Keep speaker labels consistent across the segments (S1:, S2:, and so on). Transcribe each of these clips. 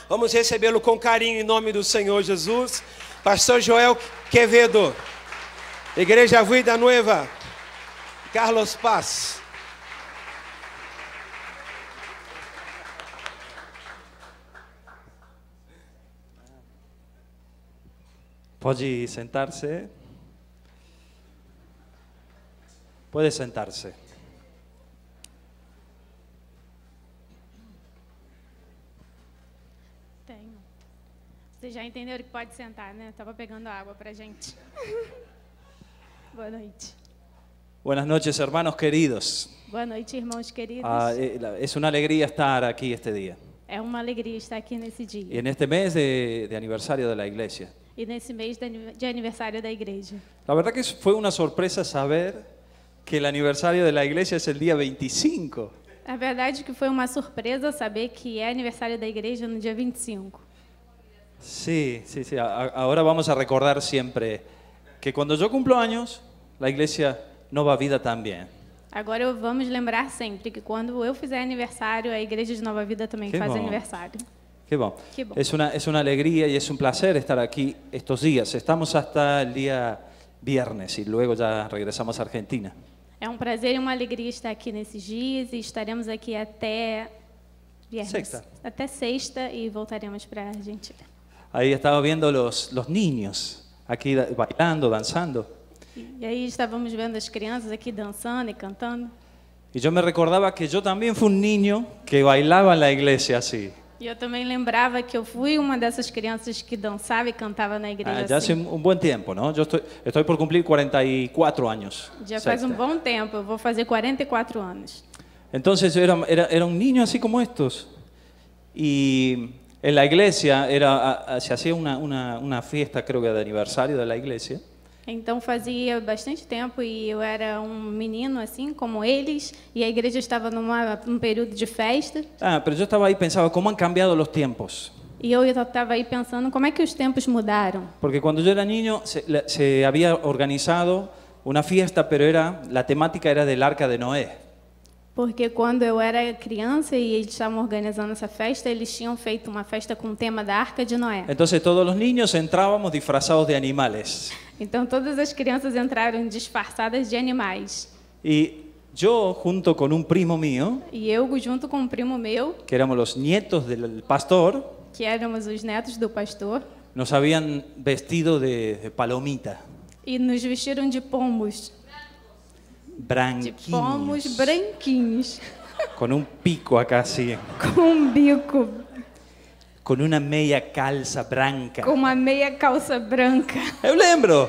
S1: Vamos recebê-lo com carinho em nome do Senhor Jesus. Pastor Joel Quevedo, Igreja Vida Nueva, Carlos Paz.
S2: Pode sentar-se. Pode sentar-se.
S3: Tenho. Vocês já entenderam que pode sentar, né? Estava pegando água para a gente. Boa noite.
S2: Buenas noches, hermanos queridos.
S3: Boa noite, irmãos queridos.
S2: Es una alegría estar aquí este día.
S3: É uma alegria estar aqui nesse dia.
S2: Y en este mes de aniversario de la iglesia.
S3: E nesse mês de aniversário da igreja.
S2: La verdad que fue una sorpresa saber que el aniversario de la iglesia es el día 25.
S3: A verdade é que foi uma surpresa saber que é aniversário da igreja no dia 25.
S2: Sí. Ahora vamos a recordar siempre que cuando yo cumplo años, la iglesia Nova Vida también.
S3: Agora vamos lembrar sempre que quando eu fizer aniversário, a igreja de Nova Vida também faz aniversário.
S2: Qué bon.
S3: Qué bon.
S2: Es una alegría y es un placer estar aquí estos días. Estamos hasta el día viernes y luego ya regresamos a Argentina.
S3: É um prazer e uma alegria estar aqui nesses dias e estaremos aqui até viernes.
S2: Sexta.
S3: Até sexta e voltaremos para a Argentina.
S2: Ahí estaba viendo los niños aquí bailando, danzando.
S3: E aí estávamos vendo as crianças aqui dançando e cantando.
S2: Y yo me recordaba que yo también fui un niño que bailaba en la iglesia así.
S3: E eu também lembrava que eu fui uma dessas crianças que dançava e cantava na igreja
S2: Ya hace
S3: assim.
S2: un buen tiempo, ¿no? Yo estoy por cumplir 44 años.
S3: Já faz um bom tempo, eu vou fazer 44 anos.
S2: Entonces yo era un niño así como estos. Y en la iglesia se hacía una fiesta, creo que de aniversario de la iglesia.
S3: Então fazia bastante tempo e eu era um menino assim como eles e a igreja estava num período de festa.
S2: Pero yo estaba ahí y pensaba cómo han cambiado los tiempos.
S3: E eu estava aí pensando como é que os tempos mudaram.
S2: Porque cuando yo era niño se había organizado una fiesta, pero la temática era del Arca de Noé.
S3: Porque quando eu era criança e eles estavam organizando essa festa, eles tinham feito uma festa com o tema da Arca de Noé.
S2: Entonces todos los niños entrábamos disfrazados de animales.
S3: Então todas as crianças entraram disfarçadas de animais.
S2: Y yo junto con un primo mío,
S3: E eu junto com um primo meu,
S2: que éramos los nietos del pastor,
S3: que éramos os netos do pastor,
S2: nos habían vestido de palomita.
S3: e nos vestiram de pombos. De pomos
S2: Branquinhos.
S3: branquinhos,
S2: Con un pico acá así.
S3: com um bico,
S2: Con una media calza branca.
S3: com uma meia calça branca.
S2: Eu lembro.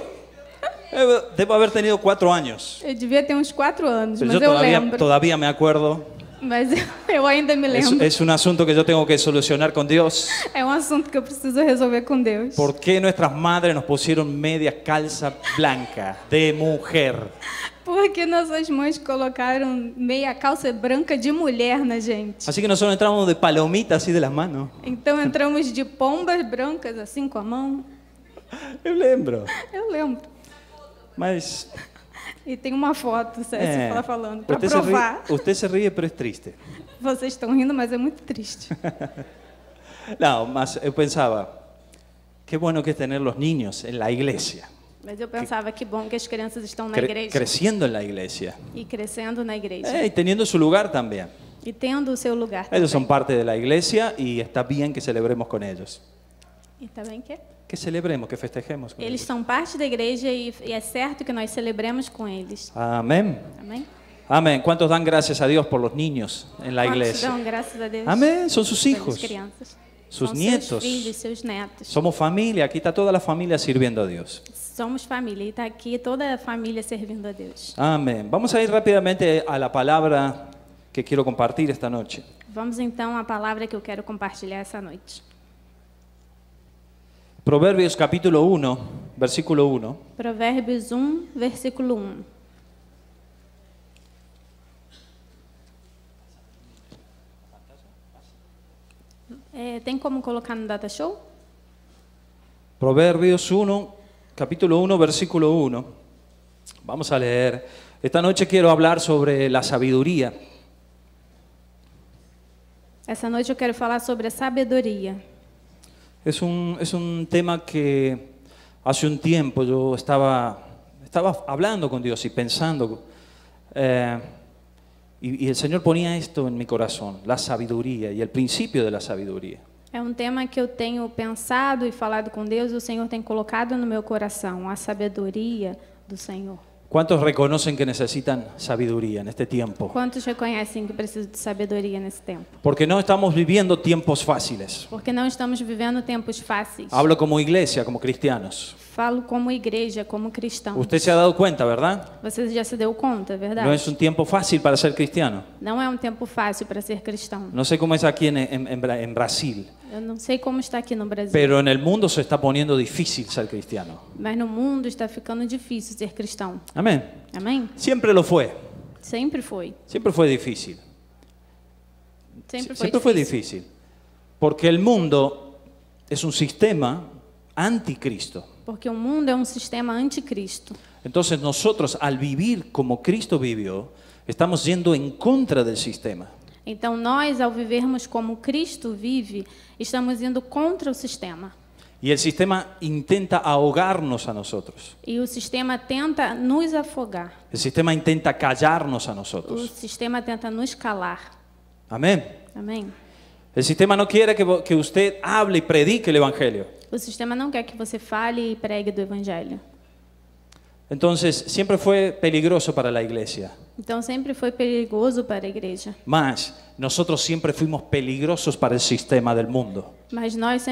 S2: Debo haber tenido 4 años.
S3: Eu devia ter uns 4 anos,
S2: Pero
S3: mas
S2: yo
S3: eu lembro.
S2: todavía me acuerdo.
S3: Mas eu ainda me lembro.
S2: Es un asunto que yo tengo que solucionar con Dios.
S3: É um assunto que eu preciso resolver com Deus.
S2: ¿Por qué nuestras madres nos pusieron media calza blanca de mujer?
S3: Porque nossas mães colocaram meia calça branca de mulher na gente.
S2: Así que nosotros entramos de palomita así de las manos.
S3: Então entramos de pombas brancas assim com a mão.
S2: Eu lembro.
S3: Eu lembro.
S2: Mas
S3: E tem uma foto, Cécio, ela falando, para
S2: usted
S3: provar.
S2: usted se ríe, pero es triste.
S3: Vocês estão rindo, mas é muito triste.
S2: No, mas eu pensaba, qué bueno que es tener los niños en la iglesia,
S3: Mas eu pensava que bom que as crianças estão na igreja
S2: creciendo en la iglesia,
S3: e crescendo na igreja
S2: y teniendo su lugar también.
S3: e tendo o seu lugar
S2: Ellos son
S3: também.
S2: parte de la iglesia y está bien que celebremos con ellos.
S3: E também que
S2: Que celebremos, que festejemos con
S3: eles
S2: ellos.
S3: são parte da igreja e é certo que nós celebremos com eles.
S2: Amén.
S3: Amém?
S2: Amén. ¿Cuántos dan gracias a Dios por los niños en la
S3: Quantos
S2: iglesia?
S3: dão graças a Deus
S2: Amén. Son sus
S3: pelas
S2: hijos,
S3: crianças?
S2: sus
S3: São
S2: nietos.
S3: seus filhos, seus netos.
S2: Somos familia. Aquí está toda la familia sirviendo a Dios.
S3: Somos família e está aqui toda a família servindo a Deus.
S2: Amén. Vamos a ir rápidamente a la palabra que quiero compartir esta noche.
S3: Vamos então à palavra que eu quero compartilhar essa noite.
S2: Proverbios capítulo 1, versículo 1.
S3: Provérbios 1, versículo 1. Tem como colocar no data show?
S2: Proverbios 1, capítulo 1, versículo 1. Vamos a leer. Esta noche quiero hablar sobre la sabiduría.
S3: Essa noite eu quero falar sobre a sabedoria.
S2: Es un tema que hace un tiempo yo estaba hablando con Dios y pensando, y el Señor ponía esto en mi corazón, la sabiduría y el principio de la sabiduría.
S3: É um tema que eu tenho pensado e falado com Deus, e o Senhor tem colocado no meu coração, a sabedoria do Senhor.
S2: ¿Cuántos reconocen que necesitan sabiduría en este tiempo?
S3: Quantos reconhecem que precisam de sabedoria nesse tempo?
S2: Porque no estamos viviendo tiempos fáciles.
S3: Porque não estamos vivendo tempos fáceis.
S2: Hablo como iglesia, como cristianos.
S3: Falo como igreja, como cristão.
S2: Usted se ha dado cuenta, ¿verdad?
S3: Você já se deu conta, verdade?
S2: No es un tiempo fácil para ser cristiano.
S3: Não é um tempo fácil para ser cristão.
S2: No sé cómo es aquí en Brasil,
S3: Eu não sei como está aqui no Brasil,
S2: pero en el mundo se está poniendo difícil ser cristiano.
S3: mas no mundo está ficando difícil ser cristão.
S2: Amén.
S3: Amém?
S2: Siempre lo fue.
S3: Sempre foi.
S2: Siempre fue difícil.
S3: Sempre foi
S2: Siempre fue
S3: difícil.
S2: difícil. Porque el mundo es un sistema anticristo.
S3: Porque o mundo é um sistema anticristo.
S2: Entonces nosotros, al vivir como Cristo vivió, estamos yendo en contra del sistema.
S3: Então nós, ao vivermos como Cristo vive, estamos indo contra o sistema.
S2: Y el sistema intenta ahogarnos a nosotros.
S3: E o sistema tenta nos afogar.
S2: El sistema intenta callarnos a
S3: O
S2: nosotros.
S3: sistema tenta nos calar.
S2: Amén.
S3: Amém?
S2: El sistema no quiere que usted hable y predique el Evangelio.
S3: O sistema não quer que você fale e pregue do evangelho.
S2: Entonces, siempre fue peligroso para la iglesia.
S3: Então sempre foi perigoso para a igreja.
S2: Más, nosotros siempre fuimos peligrosos para el sistema del mundo.
S3: Mas nós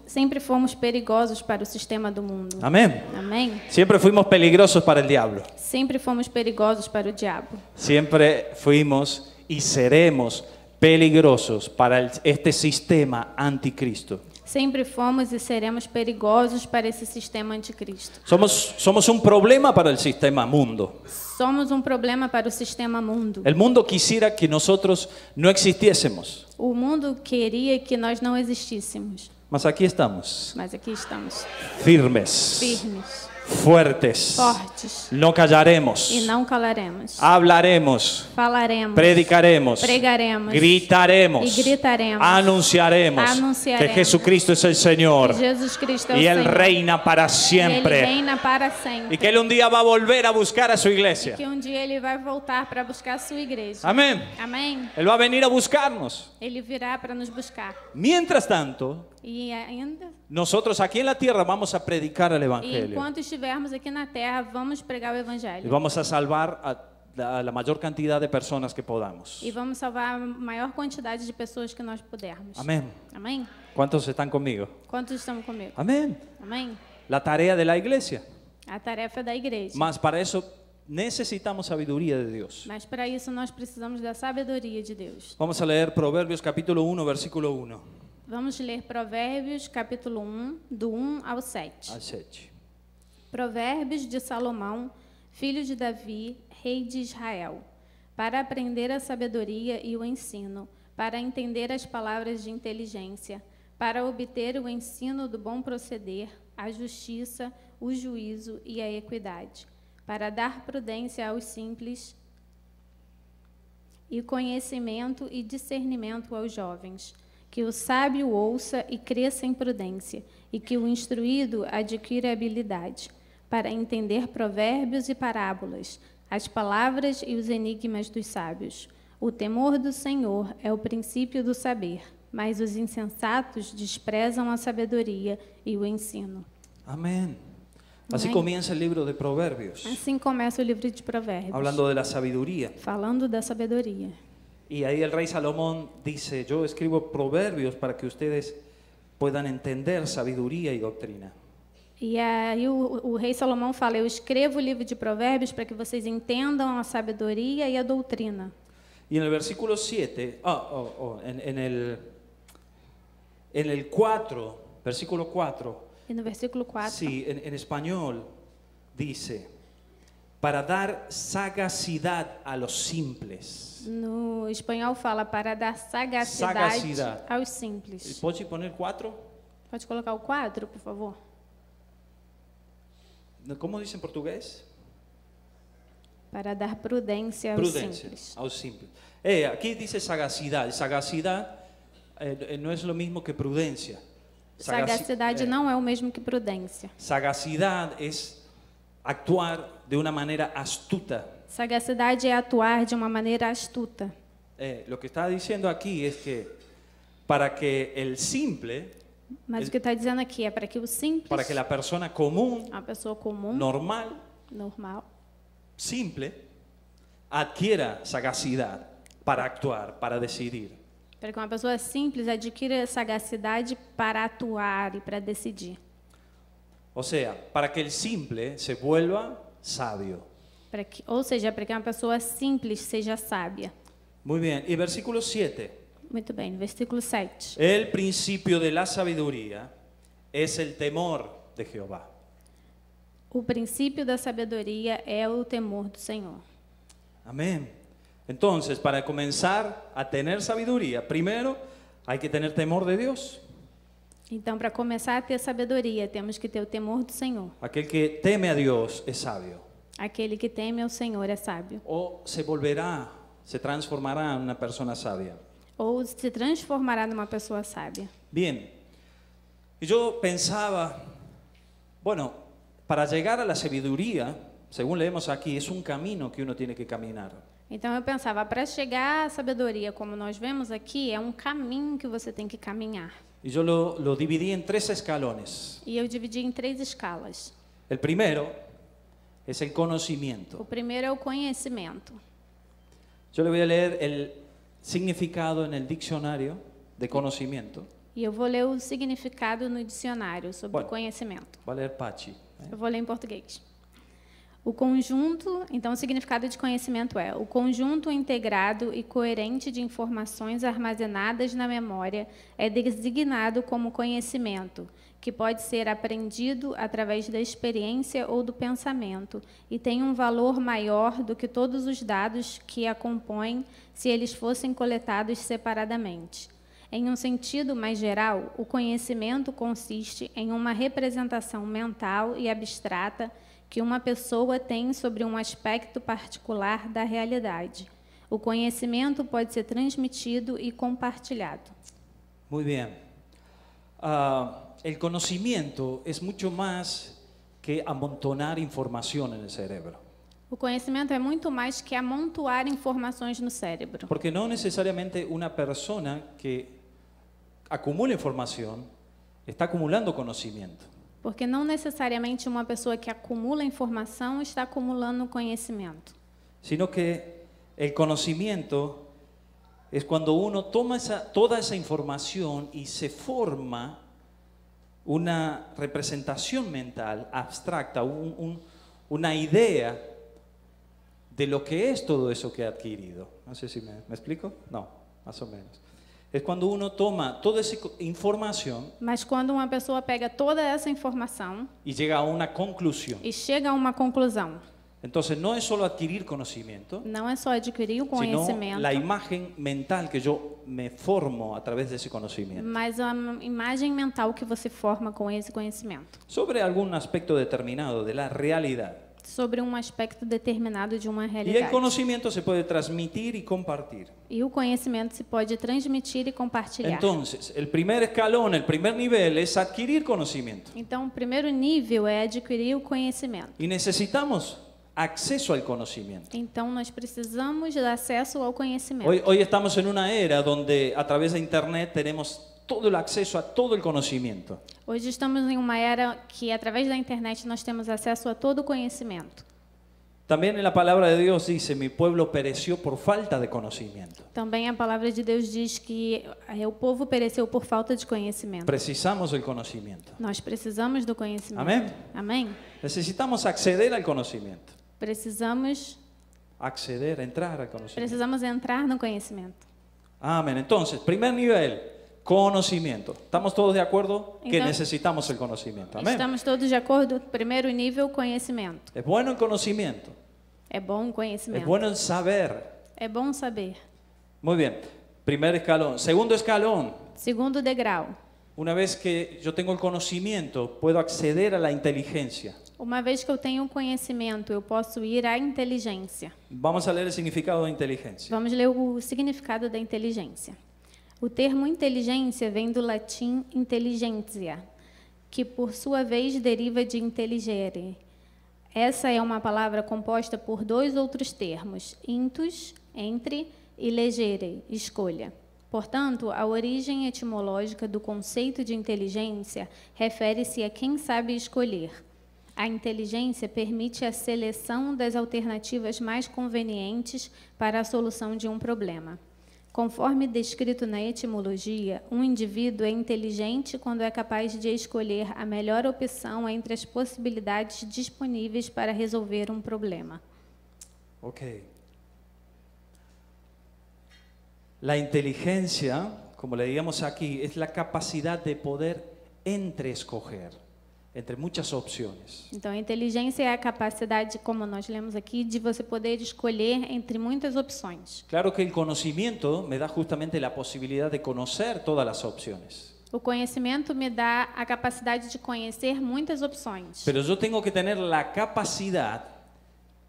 S3: sempre fomos perigosos para o sistema do mundo.
S2: Amén.
S3: Amém?
S2: Siempre fuimos peligrosos para el diablo.
S3: Sempre fomos perigosos para o diabo.
S2: Siempre fuimos y seremos peligrosos para este sistema anticristo.
S3: Sempre fomos e seremos perigosos para esse sistema anticristo.
S2: Somos un problema para el sistema mundo.
S3: Somos um problema para o sistema mundo.
S2: El mundo quisiera que nosotros no existiésemos,
S3: O mundo queria que nós não existíssemos,
S2: mas aquí estamos,
S3: mas aqui estamos,
S2: firmes,
S3: firmes,
S2: fuertes,
S3: fortes,
S2: no callaremos,
S3: e não calaremos.
S2: hablaremos,
S3: Falaremos,
S2: predicaremos,
S3: pregaremos,
S2: gritaremos,
S3: e gritaremos,
S2: anunciaremos
S3: anunciaremos
S2: que Jesucristo es el Señor
S3: que Jesus Cristo é o
S2: y Él
S3: Senhor.
S2: reina para
S3: Ele
S2: siempre
S3: reina para sempre.
S2: y que Él un día va a volver a buscar a su iglesia.
S3: Que um dia ele vai voltar para buscar a sua igreja.
S2: Amén.
S3: Amém?
S2: Él va a venir a buscarnos.
S3: Ele virá para nos buscar.
S2: Mientras tanto,
S3: E ainda,
S2: nosotros aquí en la tierra vamos a predicar el
S3: e
S2: Evangelio
S3: enquanto estivermos aqui na terra, vamos pregar o
S2: y
S3: evangelho.
S2: vamos a salvar a la mayor cantidad de personas que podamos.
S3: E vamos salvar a maior quantidade de pessoas que nós pudermos.
S2: Amén.
S3: Amém?
S2: ¿Cuántos están conmigo?
S3: Quantos estão comigo?
S2: Amén.
S3: Amém?
S2: La tarea de la iglesia.
S3: A tarefa é da igreja.
S2: Más para eso necesitamos sabiduría de Dios.
S3: Mas para isso nós precisamos da sabedoria de Deus.
S2: Vamos a leer Proverbios capítulo 1, versículo 1
S3: Vamos ler Provérbios, capítulo 1, do 1 ao 7.
S2: al 7.
S3: Provérbios de Salomão, filho de Davi, rei de Israel, para aprender a sabedoria e o ensino, para entender as palavras de inteligência, para obter o ensino do bom proceder, a justiça, o juízo e a equidade, para dar prudência aos simples e conhecimento e discernimento aos jovens. Que o sábio ouça e cresça em prudência, e que o instruído adquira habilidade, para entender provérbios e parábolas, as palavras e os enigmas dos sábios. O temor do Senhor é o princípio do saber, mas os insensatos desprezam a sabedoria e o ensino.
S2: Amén. Así
S3: Amén.
S2: comienza el libro de Proverbios,
S3: Assim começa o livro de Provérbios,
S2: hablando de la sabiduría.
S3: falando da sabedoria.
S2: Y ahí el rey Salomón dice, yo escribo proverbios para que ustedes puedan entender sabiduría y doctrina.
S3: E aí o rei Salomão fala, eu escrevo o livro de Provérbios para que vocês entendam a sabedoria e a doutrina.
S2: Y en el versículo 7, en el 4, versículo 4,
S3: E no versículo 4,
S2: sí, en español dice, para dar sagacidad a los simples.
S3: no espanhol fala para dar sagacidade aos simples.
S2: ¿Puedes poner 4?
S3: Pode colocar o 4, por favor?
S2: ¿Cómo dice en portugués?
S3: Para dar prudência aos
S2: Prudência
S3: simples.
S2: aos simples. Aquí dice sagacidad. Sagacidad no es lo mismo que prudencia.
S3: Sagacidade não é o mesmo que prudência.
S2: Sagacidad es actuar de una manera astuta.
S3: Sagacidade é atuar de uma maneira astuta.
S2: Lo que está diciendo aquí es que para que el simple,
S3: Mas o que está dizendo aqui é para que o simples,
S2: para que la persona común,
S3: a pessoa comum,
S2: normal,
S3: normal,
S2: simple, adquiera sagacidad para actuar, para decidir.
S3: para que uma pessoa simples adquira sagacidade para atuar e para decidir.
S2: O sea, para que el simple se vuelva sabio.
S3: Ou seja, para que uma pessoa simples seja sábia.
S2: Muy bien, y versículo 7.
S3: Muito bem, no versículo 7.
S2: El principio de la sabiduría es el temor de Jehová.
S3: O princípio da sabedoria é o temor do Senhor.
S2: Amén. Entonces, para comenzar a tener sabiduría, primero hay que tener temor de Dios.
S3: Então, para começar a ter sabedoria, temos que ter o temor do Senhor.
S2: Aquel que teme a Dios es sabio.
S3: Aquele que teme ao Senhor é sábio.
S2: O se volverá, se transformará en una persona sabia.
S3: Ou se transformará numa pessoa sábia.
S2: Bien. Y yo pensaba, bueno, para llegar a la sabiduría, según leemos aquí, es un camino que uno tiene que caminar.
S3: Então eu pensava, para chegar à sabedoria, como nós vemos aqui, é um caminho que você tem que caminhar.
S2: Y yo lo dividí en 3 escalones.
S3: E eu dividi em 3 escalas.
S2: El primero es el conocimiento.
S3: O primeiro é o conhecimento.
S2: Yo le voy a leer el significado en el diccionario de conocimiento.
S3: E eu vou ler o significado no dicionário sobre
S2: Bueno.
S3: conhecimento.
S2: Va a leer Pachi.
S3: Eu vou ler em português. O conjunto, então o significado de conhecimento é o conjunto integrado e coerente de informações armazenadas na memória é designado como conhecimento, que pode ser aprendido através da experiência ou do pensamento e tem um valor maior do que todos os dados que a compõem se eles fossem coletados separadamente. Em um sentido mais geral, o conhecimento consiste em uma representação mental e abstrata que uma pessoa tem sobre um aspecto particular da realidade. O conhecimento pode ser transmitido e compartilhado.
S2: Muy bien. El conocimiento es mucho más que amontonar información en el cerebro.
S3: O conhecimento é muito mais que amontoar informações no cérebro.
S2: Porque no necesariamente una persona que acumula información está acumulando conocimiento.
S3: Porque não necessariamente uma pessoa que acumula informação está acumulando conhecimento.
S2: Sino que el conocimiento es cuando uno toma toda esa información y se forma una representación mental abstracta, una idea de lo que es todo eso que ha adquirido. No sé si me explico. No, más o menos. Es cuando uno toma toda esa información
S3: Mas quando uma pessoa pega toda essa informação
S2: y llega a una conclusión.
S3: e chega a uma conclusão,
S2: Entonces no es solo adquirir conocimiento,
S3: não é só adquirir o
S2: sino
S3: conhecimento,
S2: la imagen mental que yo me formo a través de ese conocimiento.
S3: mas a imagem mental que você forma com esse conhecimento.
S2: Sobre algún aspecto determinado de la realidad.
S3: Sobre um aspecto determinado de uma
S2: Y el
S3: realidade.
S2: conocimiento se puede transmitir y compartir.
S3: E o conhecimento se pode transmitir e compartilhar.
S2: Entonces, el primer escalón, el primer nivel es adquirir conocimiento.
S3: Então, o primeiro nível é adquirir o conhecimento.
S2: Y necesitamos acceso al conocimiento.
S3: Então, nós precisamos de acesso ao conhecimento.
S2: Hoy estamos en una era donde a través de Internet tenemos todo el acceso a todo el conocimiento.
S3: Hoje estamos em uma era que, através da internet, nós temos acesso a todo o conhecimento.
S2: También en la palabra de Dios dice, mi pueblo pereció por falta de conocimiento.
S3: Também a palavra de Deus diz que o povo pereceu por falta de conhecimento.
S2: Precisamos del conocimiento.
S3: Nós precisamos do conhecimento.
S2: Amém?
S3: Amém?
S2: Necesitamos acceder al conocimiento.
S3: Precisamos
S2: Entrar al conocimiento.
S3: precisamos entrar no conhecimento.
S2: Amén. Entonces, primer nivel, conocimiento. ¿Estamos todos de acuerdo que
S3: Entonces,
S2: necesitamos el conocimiento? Amén.
S3: Estamos todos de acordo? Primeiro nível, conhecimento.
S2: Es bueno el conocimiento.
S3: É bom o
S2: Es
S3: conhecimento.
S2: bueno el saber.
S3: É bom saber.
S2: Muy bien. Primer escalón. Segundo escalón.
S3: Segundo degrau.
S2: Una vez que yo tengo el conocimiento, puedo acceder a la inteligencia.
S3: Uma vez que eu tenho o conhecimento, eu posso ir à inteligência.
S2: Vamos a leer el significado de inteligencia.
S3: Vamos ler o significado da inteligência. O termo inteligência vem do latim intelligentia, que por sua vez deriva de intelligere. Essa é uma palavra composta por dois outros termos, intus, entre, e legere, escolha. Portanto, a origem etimológica do conceito de inteligência refere-se a quem sabe escolher. A inteligência permite a seleção das alternativas mais convenientes para a solução de um problema. Conforme descrito na etimologia, um indivíduo é inteligente quando é capaz de escolher a melhor opção entre as possibilidades disponíveis para resolver um problema.
S2: Ok. La inteligencia, como leíamos aquí, es la capacidad de poder escoger entre muchas opciones.
S3: Então, a inteligência é a capacidade, como nós lemos aqui, de você poder escolher entre muitas opções.
S2: Claro que el conocimiento me da justamente la posibilidad de conocer todas las opciones.
S3: O conhecimento me dá a capacidade de conhecer muitas opções.
S2: Pero yo tengo que tener la capacidad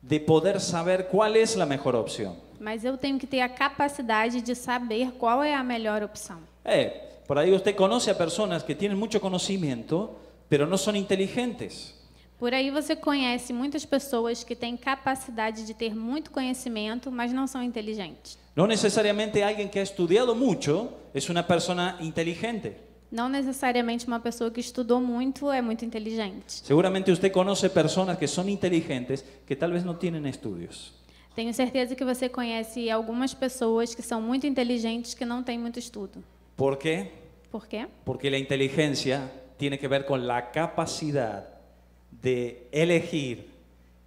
S2: de poder saber cuál es la mejor opción.
S3: Mas eu tenho que ter a capacidade de saber qual é a melhor opção.
S2: Por ahí usted conoce a personas que tienen mucho conocimiento, pero no son inteligentes.
S3: Por aí você conhece muitas pessoas que têm capacidade de ter muito conhecimento, mas não são inteligentes.
S2: No necesariamente alguien que ha estudiado mucho es una persona inteligente.
S3: Não necessariamente uma pessoa que estudou muito é muito inteligente.
S2: Seguramente usted conoce personas que son inteligentes que tal vez no tienen estudios.
S3: Tenho certeza que você conhece algumas pessoas que são muito inteligentes que não têm muito estudo.
S2: ¿Por qué?
S3: Por quê?
S2: Porque la inteligencia tiene que ver con la capacidad de elegir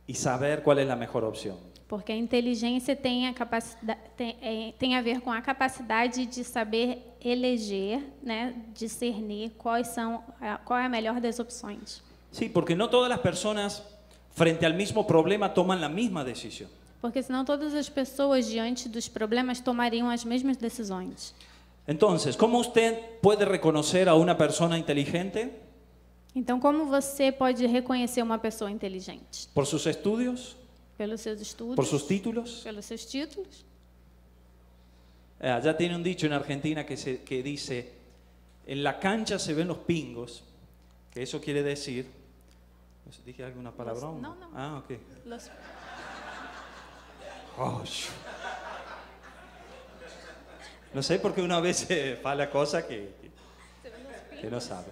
S2: y saber cuál es la mejor opción.
S3: Porque a inteligência tem a ver com a capacidade de saber eleger, né, discernir qual é a melhor das opções.
S2: Sí, porque no todas las personas frente al mismo problema toman la misma decisión.
S3: Porque senão todas as pessoas diante dos problemas tomariam as mesmas decisões.
S2: Entonces, ¿cómo usted puede reconocer a una persona inteligente?
S3: Então, como você pode reconhecer uma pessoa inteligente?
S2: ¿Por sus estudios?
S3: Pelos seus estudos?
S2: ¿Por sus títulos?
S3: Pelos seus títulos?
S2: Ya tiene un dicho en Argentina que dice, en la cancha se ven los pingos, que eso quiere decir... ¿Dije alguna palabra?
S3: No.
S2: Ah, ok.
S3: Los...
S2: Oh, no sé por qué una vez fala cosa que no sabe.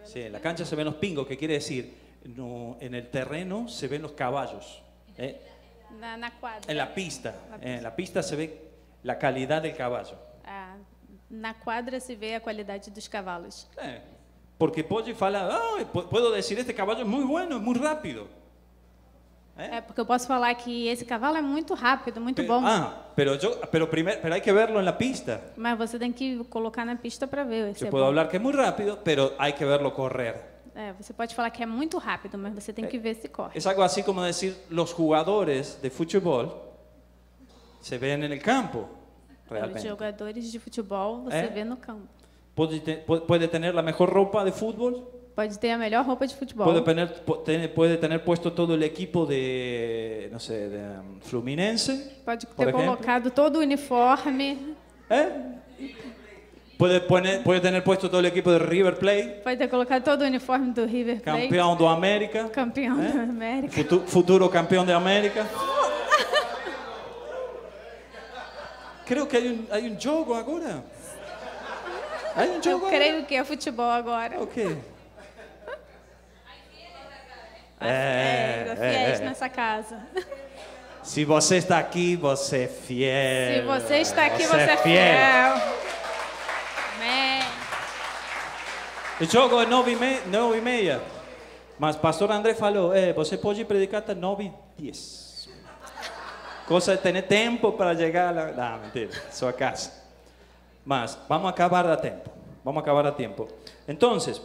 S2: Sí, en la cancha se ven los pingos, que quiere decir, no, en el terreno se ven los caballos.
S3: Na quadra.
S2: En la pista. En la pista se ve la calidad del caballo.
S3: Na quadra se vê a qualidade dos cavalos.
S2: Porque pode falar, puedo decir, este caballo es muy bueno, es muy rápido.
S3: Porque eu posso falar que esse cavalo é muito rápido, muito bom.
S2: Pero hay que verlo en la pista.
S3: Mas você tem que colocar na pista para ver.
S2: Yo puedo hablar que es muy rápido, pero hay que verlo correr.
S3: Você pode falar que é muito rápido, mas você tem que ver se corre.
S2: Es algo así como decir, los jugadores de fútbol se ven en el campo, realmente.
S3: Os jogadores de futebol você vê no campo.
S2: Puede tener la mejor ropa de fútbol.
S3: Pode ter a melhor roupa de futebol.
S2: Puede tener puesto todo el equipo de, no sé, de Fluminense.
S3: Pode ter colocado todo o uniforme.
S2: Puede tener puesto todo el equipo de River Plate.
S3: Pode ter colocado todo o uniforme do River Plate.
S2: Campeão do América.
S3: Campeão da América.
S2: Futuro campeão de América. Creo que hay un jogo agora. Hay un jogo.
S3: Eu creio que é futebol agora.
S2: Ok.
S3: Fiéis nessa casa.
S2: Se você está aqui, você é fiel.
S3: Se você está aqui, você é fiel. Amém.
S2: O jogo é 9:30. Mas pastor André falou, você pode predicar até 9:10. Cosa de tener tempo para chegar a la... No, mentira, sua casa. Mas vamos a acabar a tiempo. Vamos a acabar a tiempo. Entonces,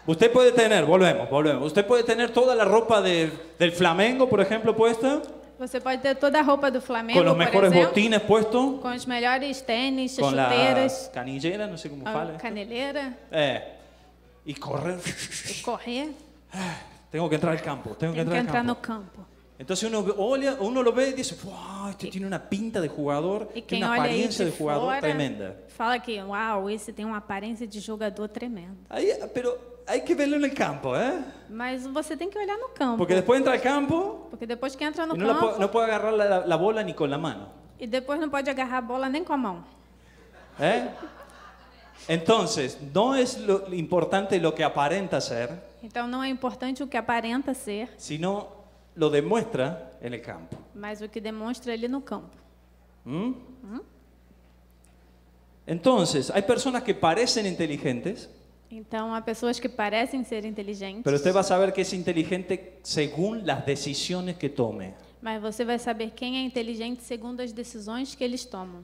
S2: usted puede tener, volvemos. Usted puede tener toda la ropa del Flamengo, por ejemplo, puesta.
S3: Você pode ter toda a roupa do Flamengo,
S2: con los mejores
S3: por exemplo,
S2: botines puestos.
S3: com os melhores tênis,
S2: con
S3: chuteiras,
S2: la canillera, no sé cómo fala.
S3: caneleira,
S2: y correr.
S3: e correr.
S2: Tengo que entrar al campo.
S3: Tem que entrar no campo.
S2: Entonces uno lo ve y dice, wow, este tiene una pinta de jugador,
S3: E
S2: tiene
S3: quem
S2: una
S3: olha aí
S2: apariencia
S3: de
S2: de jugador
S3: fora
S2: tremenda.
S3: fala que, uau, esse tem uma aparência de jogador tremendo.
S2: Pero hay que verlo en el campo, ¿eh?
S3: Mas você tem que olhar no campo.
S2: Porque después entra al campo
S3: Porque depois que entra no
S2: y
S3: campo,
S2: no puede agarrar la bola ni con la mano.
S3: e depois não pode agarrar a bola nem com a mão.
S2: ¿Eh? Entonces, no es lo importante lo que aparenta ser,
S3: Então não é importante o que aparenta ser,
S2: sino lo demuestra en el campo.
S3: mas o que demonstra ele no campo.
S2: ¿Mm? Entonces, hay personas que parecen inteligentes,
S3: Então há pessoas que parecem ser inteligentes,
S2: pero usted va a saber que es inteligente según las decisiones que tome.
S3: mas você vai saber quem é inteligente segundo as decisões que eles tomam.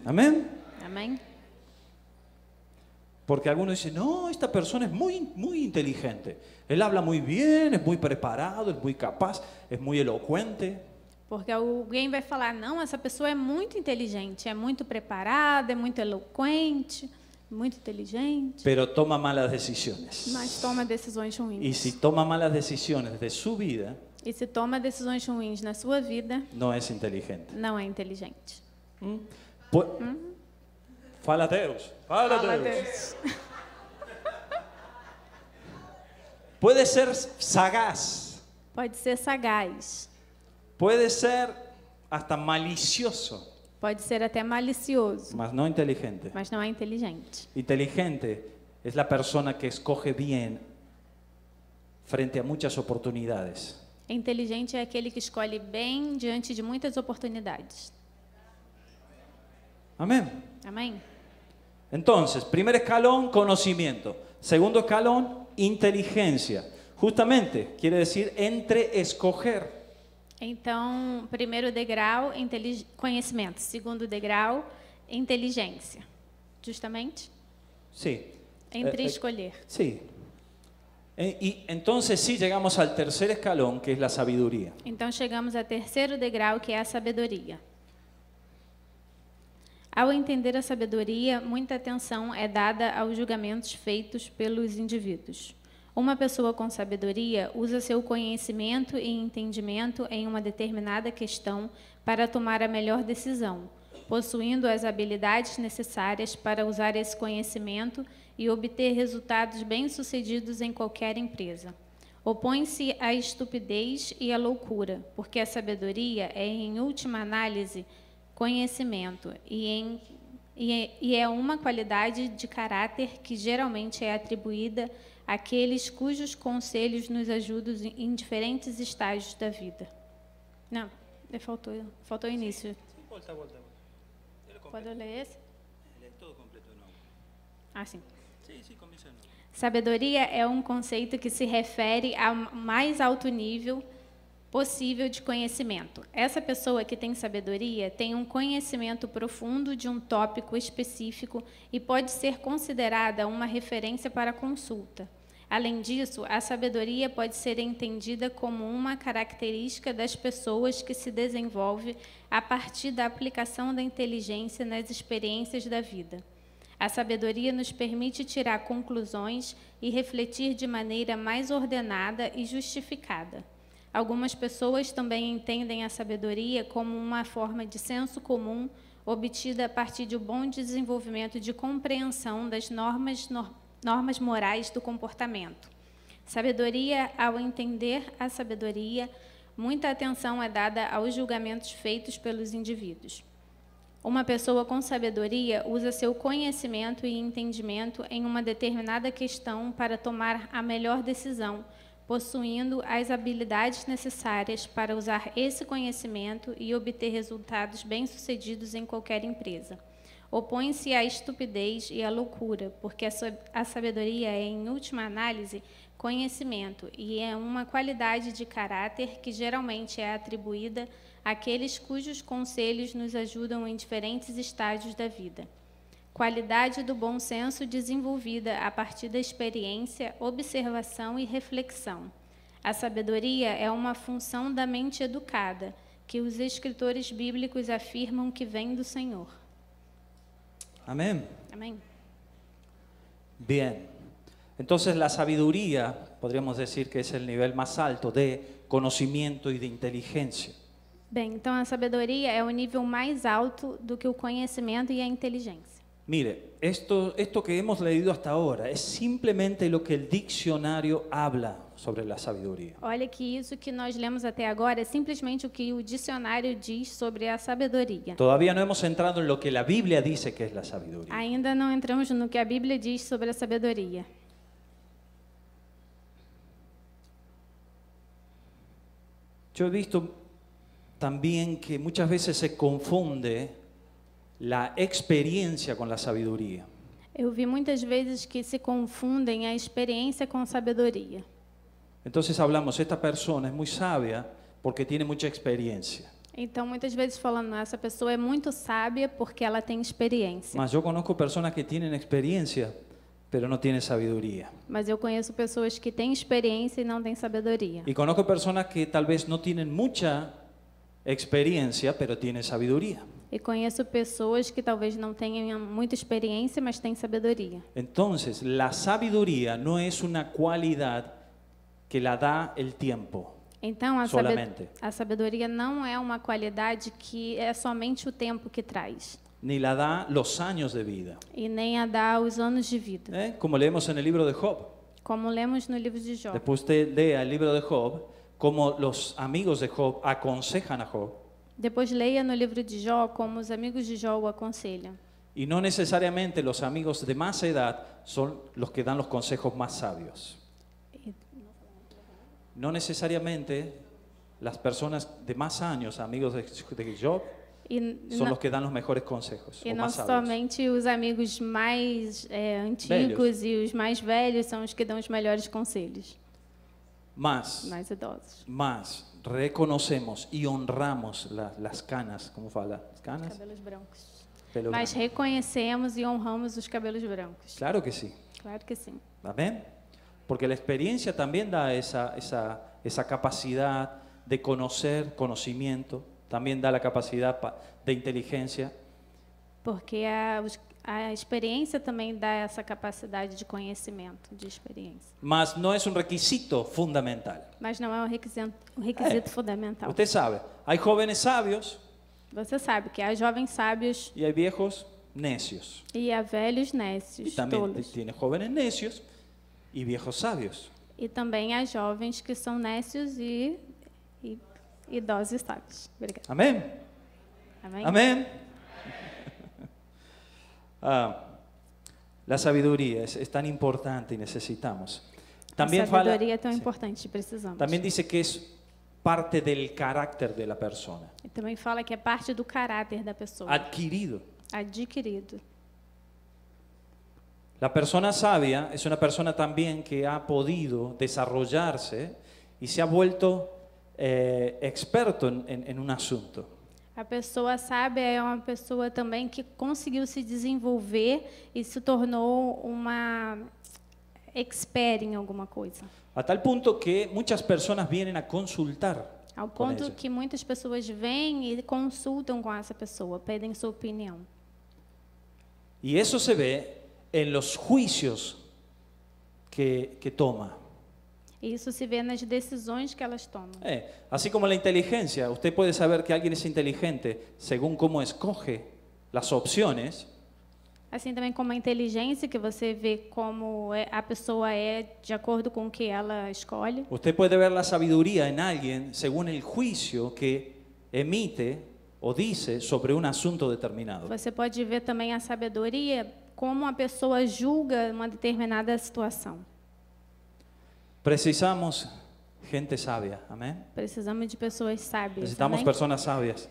S2: Amén.
S3: Amém?
S2: Porque algunos dicen, no, esta persona es muy inteligente. Él habla muy bien, es muy preparado, es muy capaz, es muy elocuente.
S3: Porque alguém vai falar, não, essa pessoa é muito inteligente, é muito preparada, é muito eloquente, muito inteligente,
S2: Pero toma malas decisiones.
S3: mas toma decisões ruins.
S2: Y si toma malas decisiones de su vida,
S3: E se toma decisões ruins na sua vida,
S2: no es inteligente.
S3: não é inteligente.
S2: Fala a Deus. Fala a
S3: Fala
S2: Deus.
S3: Deus.
S2: Puede ser sagaz.
S3: Pode ser sagaz,
S2: Puede ser hasta malicioso,
S3: pode ser até malicioso,
S2: mas no inteligente.
S3: mas não é inteligente.
S2: Inteligente es la persona que escoge bien frente a muchas oportunidades.
S3: Inteligente é aquele que escolhe bem diante de muitas oportunidades.
S2: Amén.
S3: Amém?
S2: Entonces, primer escalón, conocimiento. Segundo escalón, inteligencia. Justamente, quiere decir entre escoger.
S3: Então, primeiro degrau, conhecimento. Segundo degrau, inteligência. Justamente?
S2: Sí.
S3: Entre escolher.
S2: Sí. Y entonces sí llegamos al tercer escalón, que es la sabiduría.
S3: Então, chegamos ao terceiro degrau, que é a sabedoria. Ao entender a sabedoria, muita atenção é dada aos julgamentos feitos pelos indivíduos. Uma pessoa com sabedoria usa seu conhecimento e entendimento em uma determinada questão para tomar a melhor decisão, possuindo as habilidades necessárias para usar esse conhecimento e obter resultados bem-sucedidos em qualquer empresa. Opõe-se à estupidez e à loucura, porque a sabedoria é, em última análise, conhecimento e é uma qualidade de caráter que geralmente é atribuída àqueles cujos conselhos nos ajudam em diferentes estágios da vida. Não, faltou o início. Pode ler esse? Ah, sim. Sabedoria é um conceito que se refere ao mais alto nível possível de conhecimento. Essa pessoa que tem sabedoria tem um conhecimento profundo de um tópico específico e pode ser considerada uma referência para consulta. Além disso, a sabedoria pode ser entendida como uma característica das pessoas que se desenvolve a partir da aplicação da inteligência nas experiências da vida. A sabedoria nos permite tirar conclusões e refletir de maneira mais ordenada e justificada. Algumas pessoas também entendem a sabedoria como uma forma de senso comum obtida a partir de um bom desenvolvimento de compreensão das normas morais do comportamento. Sabedoria, ao entender a sabedoria, muita atenção é dada aos julgamentos feitos pelos indivíduos. Uma pessoa com sabedoria usa seu conhecimento e entendimento em uma determinada questão para tomar a melhor decisão, possuindo as habilidades necessárias para usar esse conhecimento e obter resultados bem-sucedidos em qualquer empresa. Opõe-se à estupidez e à loucura, porque a sabedoria é, em última análise, conhecimento e é uma qualidade de caráter que geralmente é atribuída àqueles cujos conselhos nos ajudam em diferentes estágios da vida. Qualidade do bom senso desenvolvida a partir da experiência, observação e reflexão. A sabedoria é uma função da mente educada, que os escritores bíblicos afirmam que vem do Senhor.
S2: Amén.
S3: Amém?
S2: Bien. Entonces la sabiduría, podríamos decir que es el nivel más alto de conocimiento y de inteligencia.
S3: Bem, então a sabedoria é o nível mais alto do que o conhecimento e a inteligência.
S2: Mire, esto que hemos leído hasta ahora es simplemente lo que el diccionario habla sobre la sabiduría.
S3: Olha que isso que nós lemos até agora é simplesmente o que o dicionário diz sobre a sabedoria.
S2: Todavía no hemos entrado en lo que la Biblia dice que es la sabiduría.
S3: Ainda não entramos no que a Bíblia diz sobre a sabedoria.
S2: Yo he visto también que muchas veces se confunde la experiencia con la sabiduría.
S3: Eu vi muitas vezes que se confundem a experiência com sabedoria.
S2: Entonces hablamos, esta persona es muy sabia porque tiene mucha experiencia.
S3: Então, muitas vezes falando, essa pessoa é muito sábia porque ela tem experiência.
S2: Mas yo conozco personas que tienen experiencia, pero no tienen sabiduría.
S3: Mas eu conheço pessoas que têm experiência e não têm sabedoria.
S2: Y conozco personas que tal vez no tienen mucha experiencia, pero tienen sabiduría.
S3: E conheço pessoas que talvez não tenham muita experiência, mas têm sabedoria.
S2: Entonces, la sabiduría no es una cualidad que la da el tiempo.
S3: Então,
S2: Solamente.
S3: a sabedoria não é uma qualidade que é somente o tempo que traz,
S2: Ni la da los años de vida.
S3: e nem a dá os anos de vida.
S2: Como leemos en el libro de Job.
S3: Como lemos no livro de Jó.
S2: Después usted lea el libro de Job, como los amigos de Job aconsejan a Job.
S3: Depois leia no livro de Jó como os amigos de Jó o aconselham.
S2: Y no necesariamente los amigos de más edad son los que dan los consejos más sabios. No necesariamente las personas de más años, amigos de Job,
S3: E,
S2: son
S3: não-
S2: los que dan los mejores consejos
S3: e
S2: o
S3: não
S2: más sabios.
S3: somente os amigos mais antigos e os mais velhos são os que dão os melhores conselhos,
S2: Más
S3: mais idosos.
S2: reconocemos y honramos las canas, ¿cómo fala? ¿Canas?
S3: Cabelos brancos.
S2: Pelo
S3: Mas
S2: branco.
S3: reconhecemos e honramos os cabelos brancos.
S2: Claro que sí.
S3: Claro que sim.
S2: Amén. Porque la experiencia también da esa capacidad de conocer, conocimiento, también da la capacidad de inteligencia.
S3: Porque a experiência também dá essa capacidade de conhecimento, de experiência.
S2: Mas no es un requisito fundamental.
S3: Mas não é um requisito fundamental.
S2: Usted sabe, hay jóvenes sabios
S3: Você sabe que há jovens sábios
S2: y hay viejos necios.
S3: e há velhos
S2: Y
S3: nécios,
S2: también
S3: tolos.
S2: tiene jóvenes necios y viejos sabios.
S3: E também há jovens que são nécios e idosos sábios. Obrigada.
S2: Amén.
S3: Amém?
S2: Amén. La sabiduría es tan importante y necesitamos. También
S3: a
S2: fala,
S3: sabedoria é tão
S2: sí,
S3: importante e precisamos.
S2: también dice que es parte del carácter de la persona,
S3: E também fala que é parte do caráter da pessoa,
S2: adquirido.
S3: adquirido.
S2: La persona sabia es una persona también que ha podido desarrollarse y se ha vuelto experto en un asunto.
S3: A pessoa sábia é uma pessoa também que conseguiu se desenvolver e se tornou uma expert em alguma coisa.
S2: A tal punto que muchas personas vienen a consultar
S3: Ao
S2: con
S3: ponto
S2: ella.
S3: que muitas pessoas vêm e consultam com essa pessoa, pedem sua opinião.
S2: Y eso se ve en los juicios que toma.
S3: E isso se vê nas decisões que elas tomam.
S2: Así como la inteligencia, usted puede saber que alguien es inteligente según cómo escoge las opciones.
S3: Assim também como a inteligência, que você vê como a pessoa é de acordo com o que ela escolhe.
S2: Usted puede ver la sabiduría en alguien según el juicio que emite o dice sobre un asunto determinado.
S3: Você pode ver também a sabedoria como a pessoa julga uma determinada situação.
S2: Precisamos gente sabia, amén.
S3: Precisamos de pessoas sábias,
S2: Necesitamos
S3: amém?
S2: personas sabias,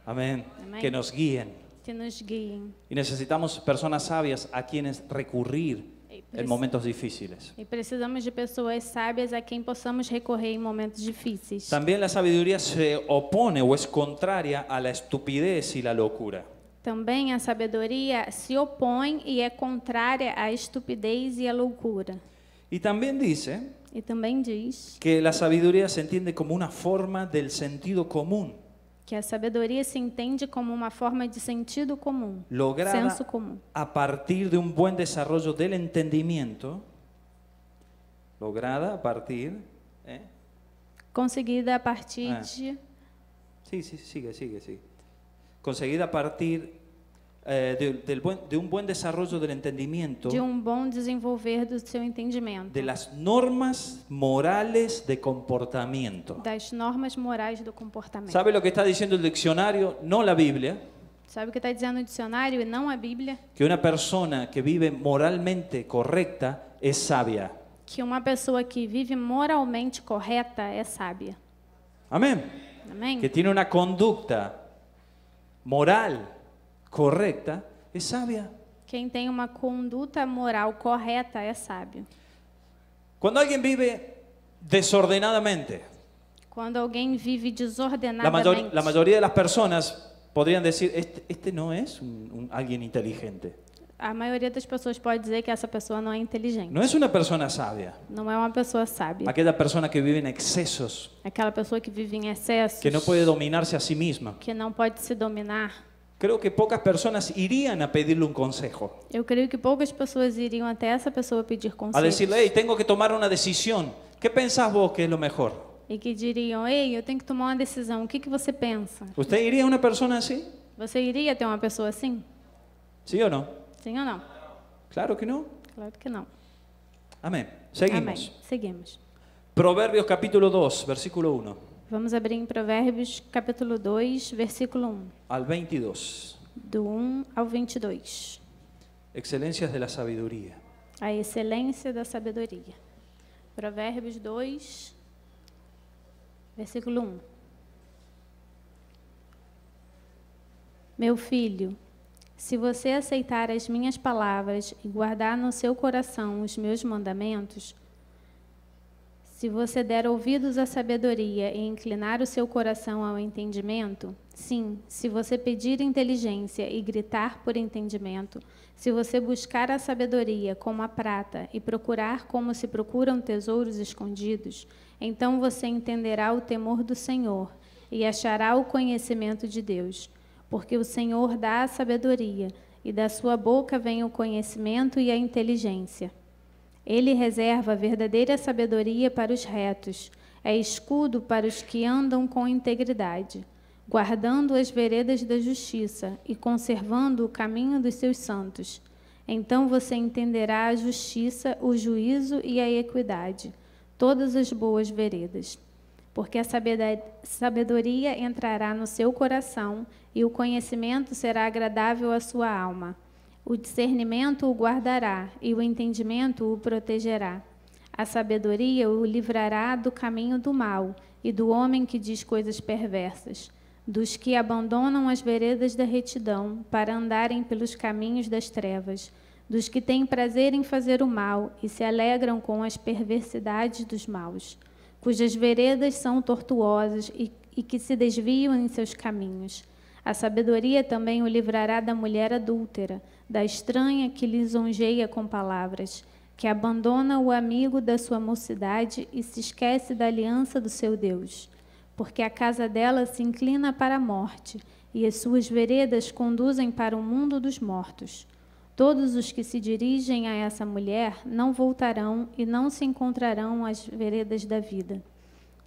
S2: amén,
S3: Amén.
S2: que nos guíen.
S3: Que nos guiem.
S2: Y necesitamos personas sabias a quienes recurrir
S3: E
S2: en momentos difíciles.
S3: E precisamos de pessoas sábias a quem possamos recorrer em momentos difíceis.
S2: También la sabiduría se opone o es contraria a la estupidez y la locura.
S3: Também a sabedoria se opõe e é contrária à estupidez e à loucura.
S2: Y también dice
S3: E também diz
S2: que la sabiduría se entiende como una forma del sentido común,
S3: que a sabedoria se entende como uma forma de sentido comum,
S2: lograda
S3: senso comum,
S2: a partir de un buen desarrollo del entendimiento lograda a partir.
S3: conseguida a partir de
S2: Sí, sigue. Conseguida a partir de un buen desarrollo del entendimiento
S3: bom desenvolver do seu entendimento,
S2: de las normas morales de comportamiento.
S3: das normas morais do comportamento.
S2: ¿Sabe lo que está diciendo el diccionario? No la Biblia.
S3: Sabe o que está dizendo o dicionário e não a Bíblia?
S2: Que una persona que vive moralmente correcta es sabia.
S3: Que uma pessoa que vive moralmente correta é sábia.
S2: Amén.
S3: Amém?
S2: Que tiene una conducta moral correcta es sabia.
S3: Quem tem uma conduta moral correta é sábio.
S2: Cuando alguien vive desordenadamente,
S3: Quando alguém vive
S2: la
S3: desordenadamente,
S2: mayoría de las personas podrían decir, este no es alguien inteligente,
S3: a maioria das pessoas pode dizer que essa pessoa não é inteligente.
S2: no es una persona sabia.
S3: Não é uma pessoa sábia.
S2: Aquella persona que vive en excesos,
S3: Aquela pessoa que vive em excessos,
S2: que no puede dominarse a sí misma.
S3: que não pode se dominar.
S2: Creo que pocas personas irían a pedirle un consejo,
S3: Eu creio que poucas pessoas iriam até essa pessoa pedir
S2: a
S3: conselho.
S2: decirle, hey, tengo que tomar una decisión. ¿Qué pensás vos que es lo mejor?
S3: E que diriam, ei, eu tenho que tomar uma decisão. O que você pensa?
S2: ¿Usted iría a una persona así?
S3: Você iria ter uma pessoa assim?
S2: ¿Sí o no?
S3: Sim ou não?
S2: Claro que no.
S3: Claro que não.
S2: Amén. Seguimos.
S3: Amém. Seguimos.
S2: Proverbios capítulo 2, versículo 1
S3: Vamos abrir em Provérbios, capítulo 2, versículo 1.
S2: al 22.
S3: Do 1 ao 22.
S2: Excelencias de la sabiduría.
S3: A excelência da sabedoria. Provérbios 2, versículo 1. Meu filho, se você aceitar as minhas palavras e guardar no seu coração os meus mandamentos, se você der ouvidos à sabedoria e inclinar o seu coração ao entendimento, sim, se você pedir inteligência e gritar por entendimento, se você buscar a sabedoria como a prata e procurar como se procuram tesouros escondidos, então você entenderá o temor do Senhor e achará o conhecimento de Deus. Porque o Senhor dá a sabedoria, e da sua boca vem o conhecimento e a inteligência. Ele reserva a verdadeira sabedoria para os retos, é escudo para os que andam com integridade, guardando as veredas da justiça e conservando o caminho dos seus santos. Então você entenderá a justiça, o juízo e a equidade, todas as boas veredas. Porque a sabedoria entrará no seu coração e o conhecimento será agradável à sua alma. O discernimento o guardará e o entendimento o protegerá. A sabedoria o livrará do caminho do mal e do homem que diz coisas perversas, dos que abandonam as veredas da retidão para andarem pelos caminhos das trevas, dos que têm prazer em fazer o mal e se alegram com as perversidades dos maus, cujas veredas são tortuosas e que se desviam em seus caminhos. A sabedoria também o livrará da mulher adúltera, da estranha que lisonjeia com palavras, que abandona o amigo da sua mocidade e se esquece da aliança do seu Deus. Porque a casa dela se inclina para a morte, e as suas veredas conduzem para o mundo dos mortos. Todos os que se dirigem a essa mulher não voltarão e não se encontrarão às veredas da vida.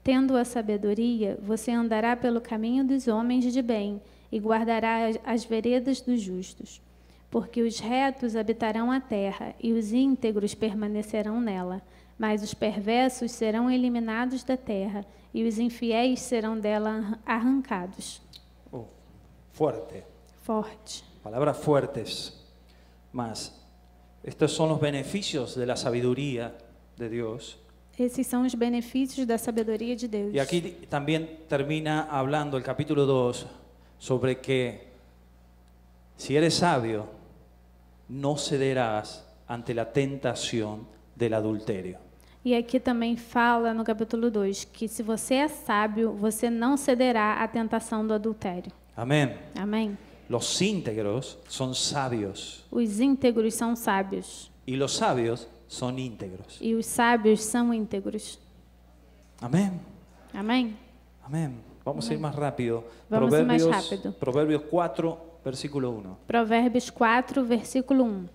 S3: Tendo a sabedoria, você andará pelo caminho dos homens de bem e guardará as veredas dos justos. Porque os retos habitarão a terra e os íntegros permanecerão nela, mas os perversos serão eliminados da terra e os infiéis serão dela arrancados.
S2: Fuerte.
S3: Forte.
S2: Palabras fuertes. Mas estos son los beneficios de la sabiduría de Dios.
S3: Esses são os benefícios da sabedoria de Deus.
S2: Y aquí también termina hablando el capítulo 2 sobre que si eres sabio, no cederás ante la tentación del adulterio.
S3: E aqui também fala no capítulo 2 que se você é sábio, você não cederá à tentação do adultério.
S2: Amén.
S3: Amém?
S2: Los íntegros son sabios
S3: Os íntegros são sábios
S2: y los sabios son íntegros.
S3: e os sábios são íntegros.
S2: Amén.
S3: Amém?
S2: Amén. Vamos a ir más rápido.
S3: Vamos ir mais rápido.
S2: Proverbios 4, versículo 1.
S3: Provérbios 4, versículo 1.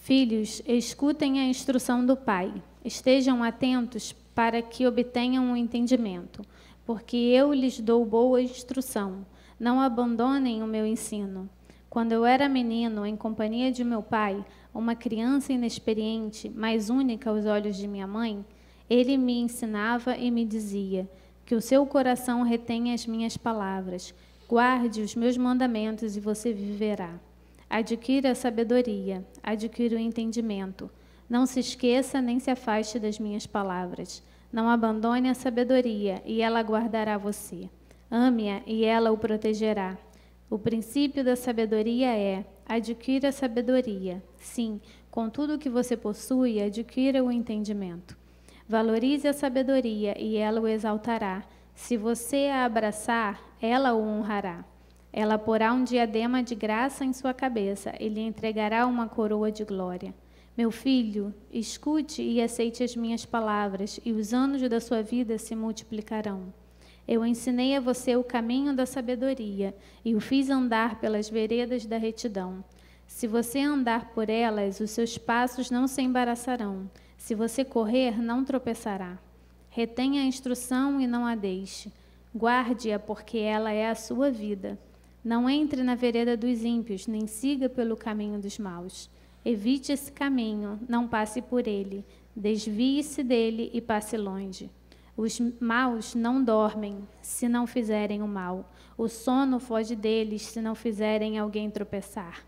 S3: Filhos, escutem a instrução do Pai. Estejam atentos para que obtenham o entendimento, porque eu lhes dou boa instrução. Não abandonem o meu ensino. Quando eu era menino, em companhia de meu pai, uma criança inexperiente, mas única aos olhos de minha mãe, ele me ensinava e me dizia: que o seu coração retenha as minhas palavras, guarde os meus mandamentos e você viverá. Adquira a sabedoria, adquira o entendimento. Não se esqueça nem se afaste das minhas palavras. Não abandone a sabedoria, e ela guardará você. Ame-a, e ela o protegerá. O princípio da sabedoria é: adquira a sabedoria. Sim, com tudo o que você possui, adquira o entendimento. Valorize a sabedoria, e ela o exaltará. Se você a abraçar, ela o honrará. Ela porá um diadema de graça em sua cabeça e lhe entregará uma coroa de glória. Meu filho, escute e aceite as minhas palavras, e os anos da sua vida se multiplicarão. Eu ensinei a você o caminho da sabedoria e o fiz andar pelas veredas da retidão. Se você andar por elas, os seus passos não se embaraçarão. Se você correr, não tropeçará. Retenha a instrução e não a deixe. Guarde-a, porque ela é a sua vida. Não entre na vereda dos ímpios, nem siga pelo caminho dos maus. Evite esse caminho, não passe por ele. Desvie-se dele e passe longe. Os maus não dormem, se não fizerem o mal. O sono foge deles, se não fizerem alguém tropeçar.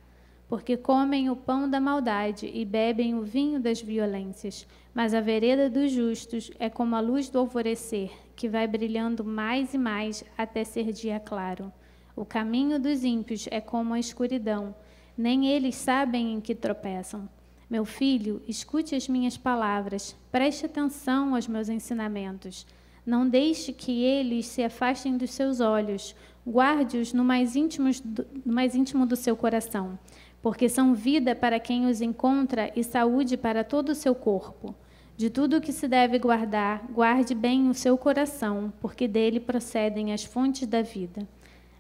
S3: Porque comem o pão da maldade e bebem o vinho das violências. Mas a vereda dos justos é como a luz do alvorecer, que vai brilhando mais e mais até ser dia claro. O caminho dos ímpios é como a escuridão, nem eles sabem em que tropeçam. Meu filho, escute as minhas palavras, preste atenção aos meus ensinamentos. Não deixe que eles se afastem dos seus olhos, guarde-os no mais íntimo do seu coração, porque são vida para quem os encontra e saúde para todo o seu corpo. De tudo o que se deve guardar, guarde bem o seu coração, porque dele procedem as fontes da vida.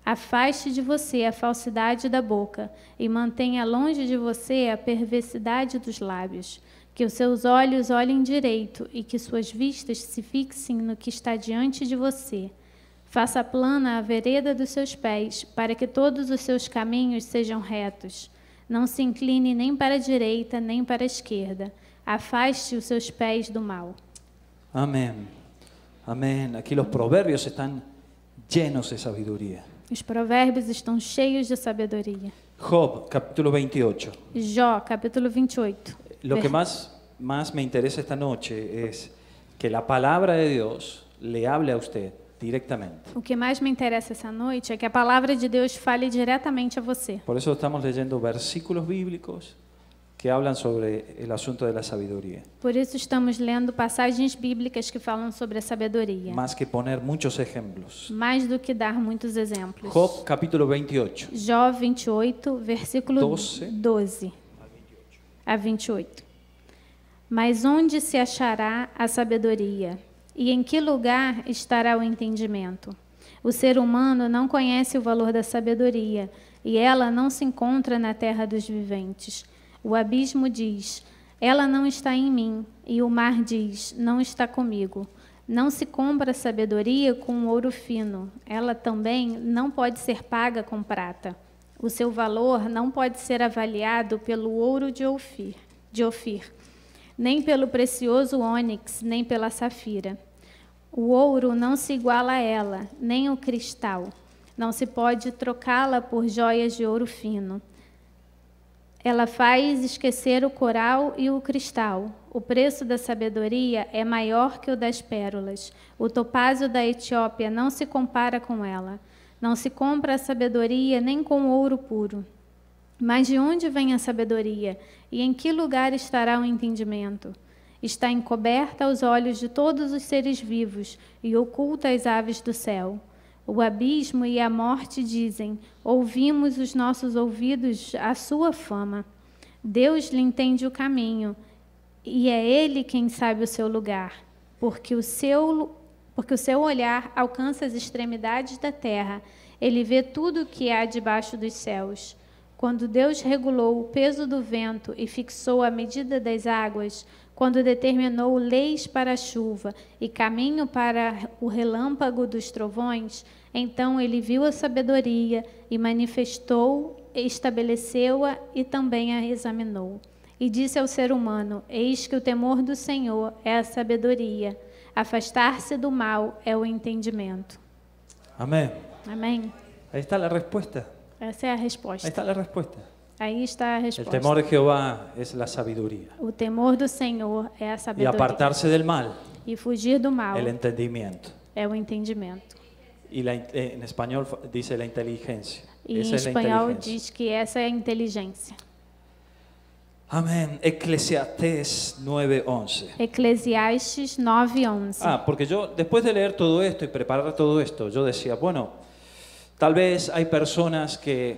S3: Afaste de você a falsidade da boca e mantenha longe de você a perversidade dos lábios. Que os seus olhos olhem direito e que suas vistas se fixem no que está diante de você. Faça plana a vereda dos seus pés, para que todos os seus caminhos sejam retos. Não se incline nem para a direita, nem para a esquerda. Afaste os seus pés do mal.
S2: Amén. Amén. Aquí los proverbios están llenos de sabiduría.
S3: Os provérbios estão cheios de sabedoria.
S2: Job, capítulo 28.
S3: Jó, capítulo 28.
S2: Lo que más me interesa esta noche es que la palabra de Dios le hable a usted directamente.
S3: O que mais me interessa essa noite é que a palavra de Deus fale diretamente a você.
S2: Por eso estamos leyendo versículos bíblicos que hablan sobre el asunto de la sabiduría.
S3: Por isso estamos lendo passagens bíblicas que falam sobre a sabedoria.
S2: Más que poner muchos ejemplos.
S3: Mais do que dar muitos exemplos.
S2: Job, capítulo 28.
S3: Jó 28, versículo 12 a 28. Mas onde se achará a sabedoria? E em que lugar estará o entendimento? O ser humano não conhece o valor da sabedoria, e ela não se encontra na terra dos viventes. O abismo diz: ela não está em mim, e o mar diz: não está comigo. Não se compra sabedoria com ouro fino, ela também não pode ser paga com prata. O seu valor não pode ser avaliado pelo ouro de Ofir, nem pelo precioso ônix, nem pela safira. O ouro não se iguala a ela, nem o cristal. Não se pode trocá-la por joias de ouro fino. Ela faz esquecer o coral e o cristal. O preço da sabedoria é maior que o das pérolas. O topázio da Etiópia não se compara com ela. Não se compra a sabedoria nem com ouro puro. Mas de onde vem a sabedoria? E em que lugar estará o entendimento? Está encoberta aos olhos de todos os seres vivos e oculta às aves do céu. O abismo e a morte dizem: ouvimos os nossos ouvidos a sua fama. Deus lhe entende o caminho, e é Ele quem sabe o seu lugar, porque o seu olhar alcança as extremidades da terra. Ele vê tudo o que há debaixo dos céus. Quando Deus regulou o peso do vento e fixou a medida das águas, quando determinou leis para a chuva e caminho para o relâmpago dos trovões, então ele viu a sabedoria e manifestou, estabeleceu-a e também a examinou. E disse ao ser humano: eis que o temor do Senhor é a sabedoria, afastar-se do mal é o entendimento.
S2: Amén.
S3: Amém?
S2: Ahí está la respuesta.
S3: Essa é a
S2: Ahí
S3: resposta.
S2: está la respuesta.
S3: Aí está a
S2: El
S3: resposta.
S2: temor de Jehová es la sabiduría.
S3: O temor do Senhor é a
S2: Y
S3: sabedoria.
S2: apartarse del mal,
S3: E fugir do mal
S2: el entendimiento.
S3: é o entendimento.
S2: Y en español dice la inteligencia.
S3: E em
S2: Esa es la
S3: espanhol
S2: inteligencia.
S3: diz que essa é a inteligência.
S2: Amén. Eclesiastés 9:11.
S3: Eclesiastes 9:11.
S2: Porque yo, después de leer todo esto y preparar todo esto, yo decía, bueno, tal vez hay personas que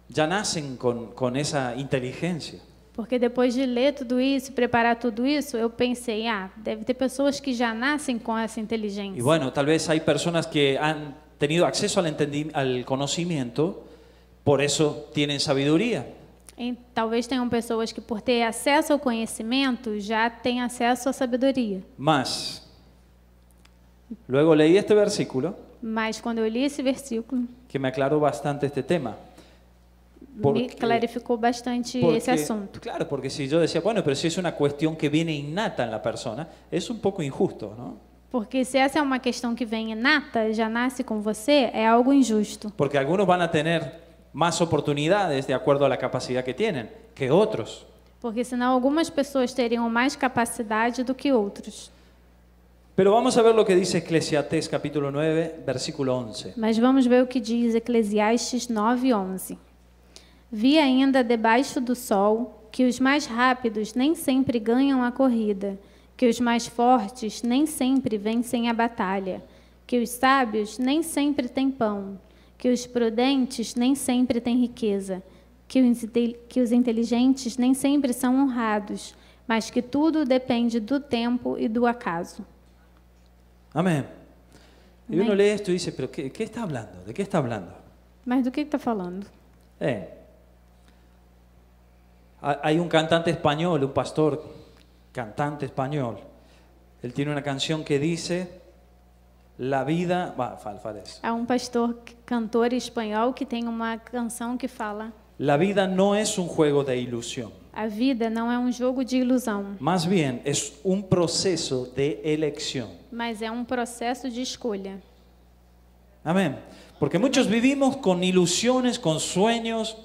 S2: ya nacen con esa inteligencia.
S3: Porque depois de ler tudo isso, preparar tudo isso, eu pensei, deve ter pessoas que já nascem com essa
S2: Y
S3: inteligência.
S2: bueno, tal vez hay personas que han tenido acceso al conocimiento, por eso tienen sabiduría.
S3: E talvez tenham pessoas que, por ter acesso ao conhecimento, já têm acesso à sabedoria.
S2: Mas, luego leí este versículo
S3: Mas quando eu li esse versículo,
S2: que me aclaró bastante este tema.
S3: me clarificou bastante esse assunto.
S2: Claro, porque si yo decía, bueno, pero si es una cuestión que viene innata en la persona, es un poco injusto, ¿no?
S3: Porque se essa é uma questão que vem inata, já nasce com você, é algo injusto.
S2: Porque algunos van a tener más oportunidades de acuerdo a la capacidad que tienen que otros.
S3: Porque senão algumas pessoas teriam mais capacidade do que outros.
S2: Pero vamos a ver lo que dice Eclesiastés capítulo 9, versículo 11.
S3: Mas vamos ver o que diz Eclesiastes 9:11. Vi ainda debaixo do sol que os mais rápidos nem sempre ganham a corrida, que os mais fortes nem sempre vencem a batalha, que os sábios nem sempre têm pão, que os prudentes nem sempre têm riqueza, que os inteligentes nem sempre são honrados, mas que tudo depende do tempo e do acaso.
S2: Amén. Y uno
S3: Amén.
S2: lee esto y dice, pero ¿qué está hablando? ¿De qué está hablando?
S3: Mas do que está falando?
S2: Hay un cantante español, un pastor cantante español. Él tiene una canción que dice, la vida... fala eso.
S3: Há um pastor cantor espanhol que tem uma canção que fala:
S2: La vida no es un juego de ilusión.
S3: a vida não é um jogo de ilusão,
S2: Más bien es un proceso de elección.
S3: mas é um processo de escolha.
S2: Amén. Porque muchos vivimos con ilusiones, con sueños,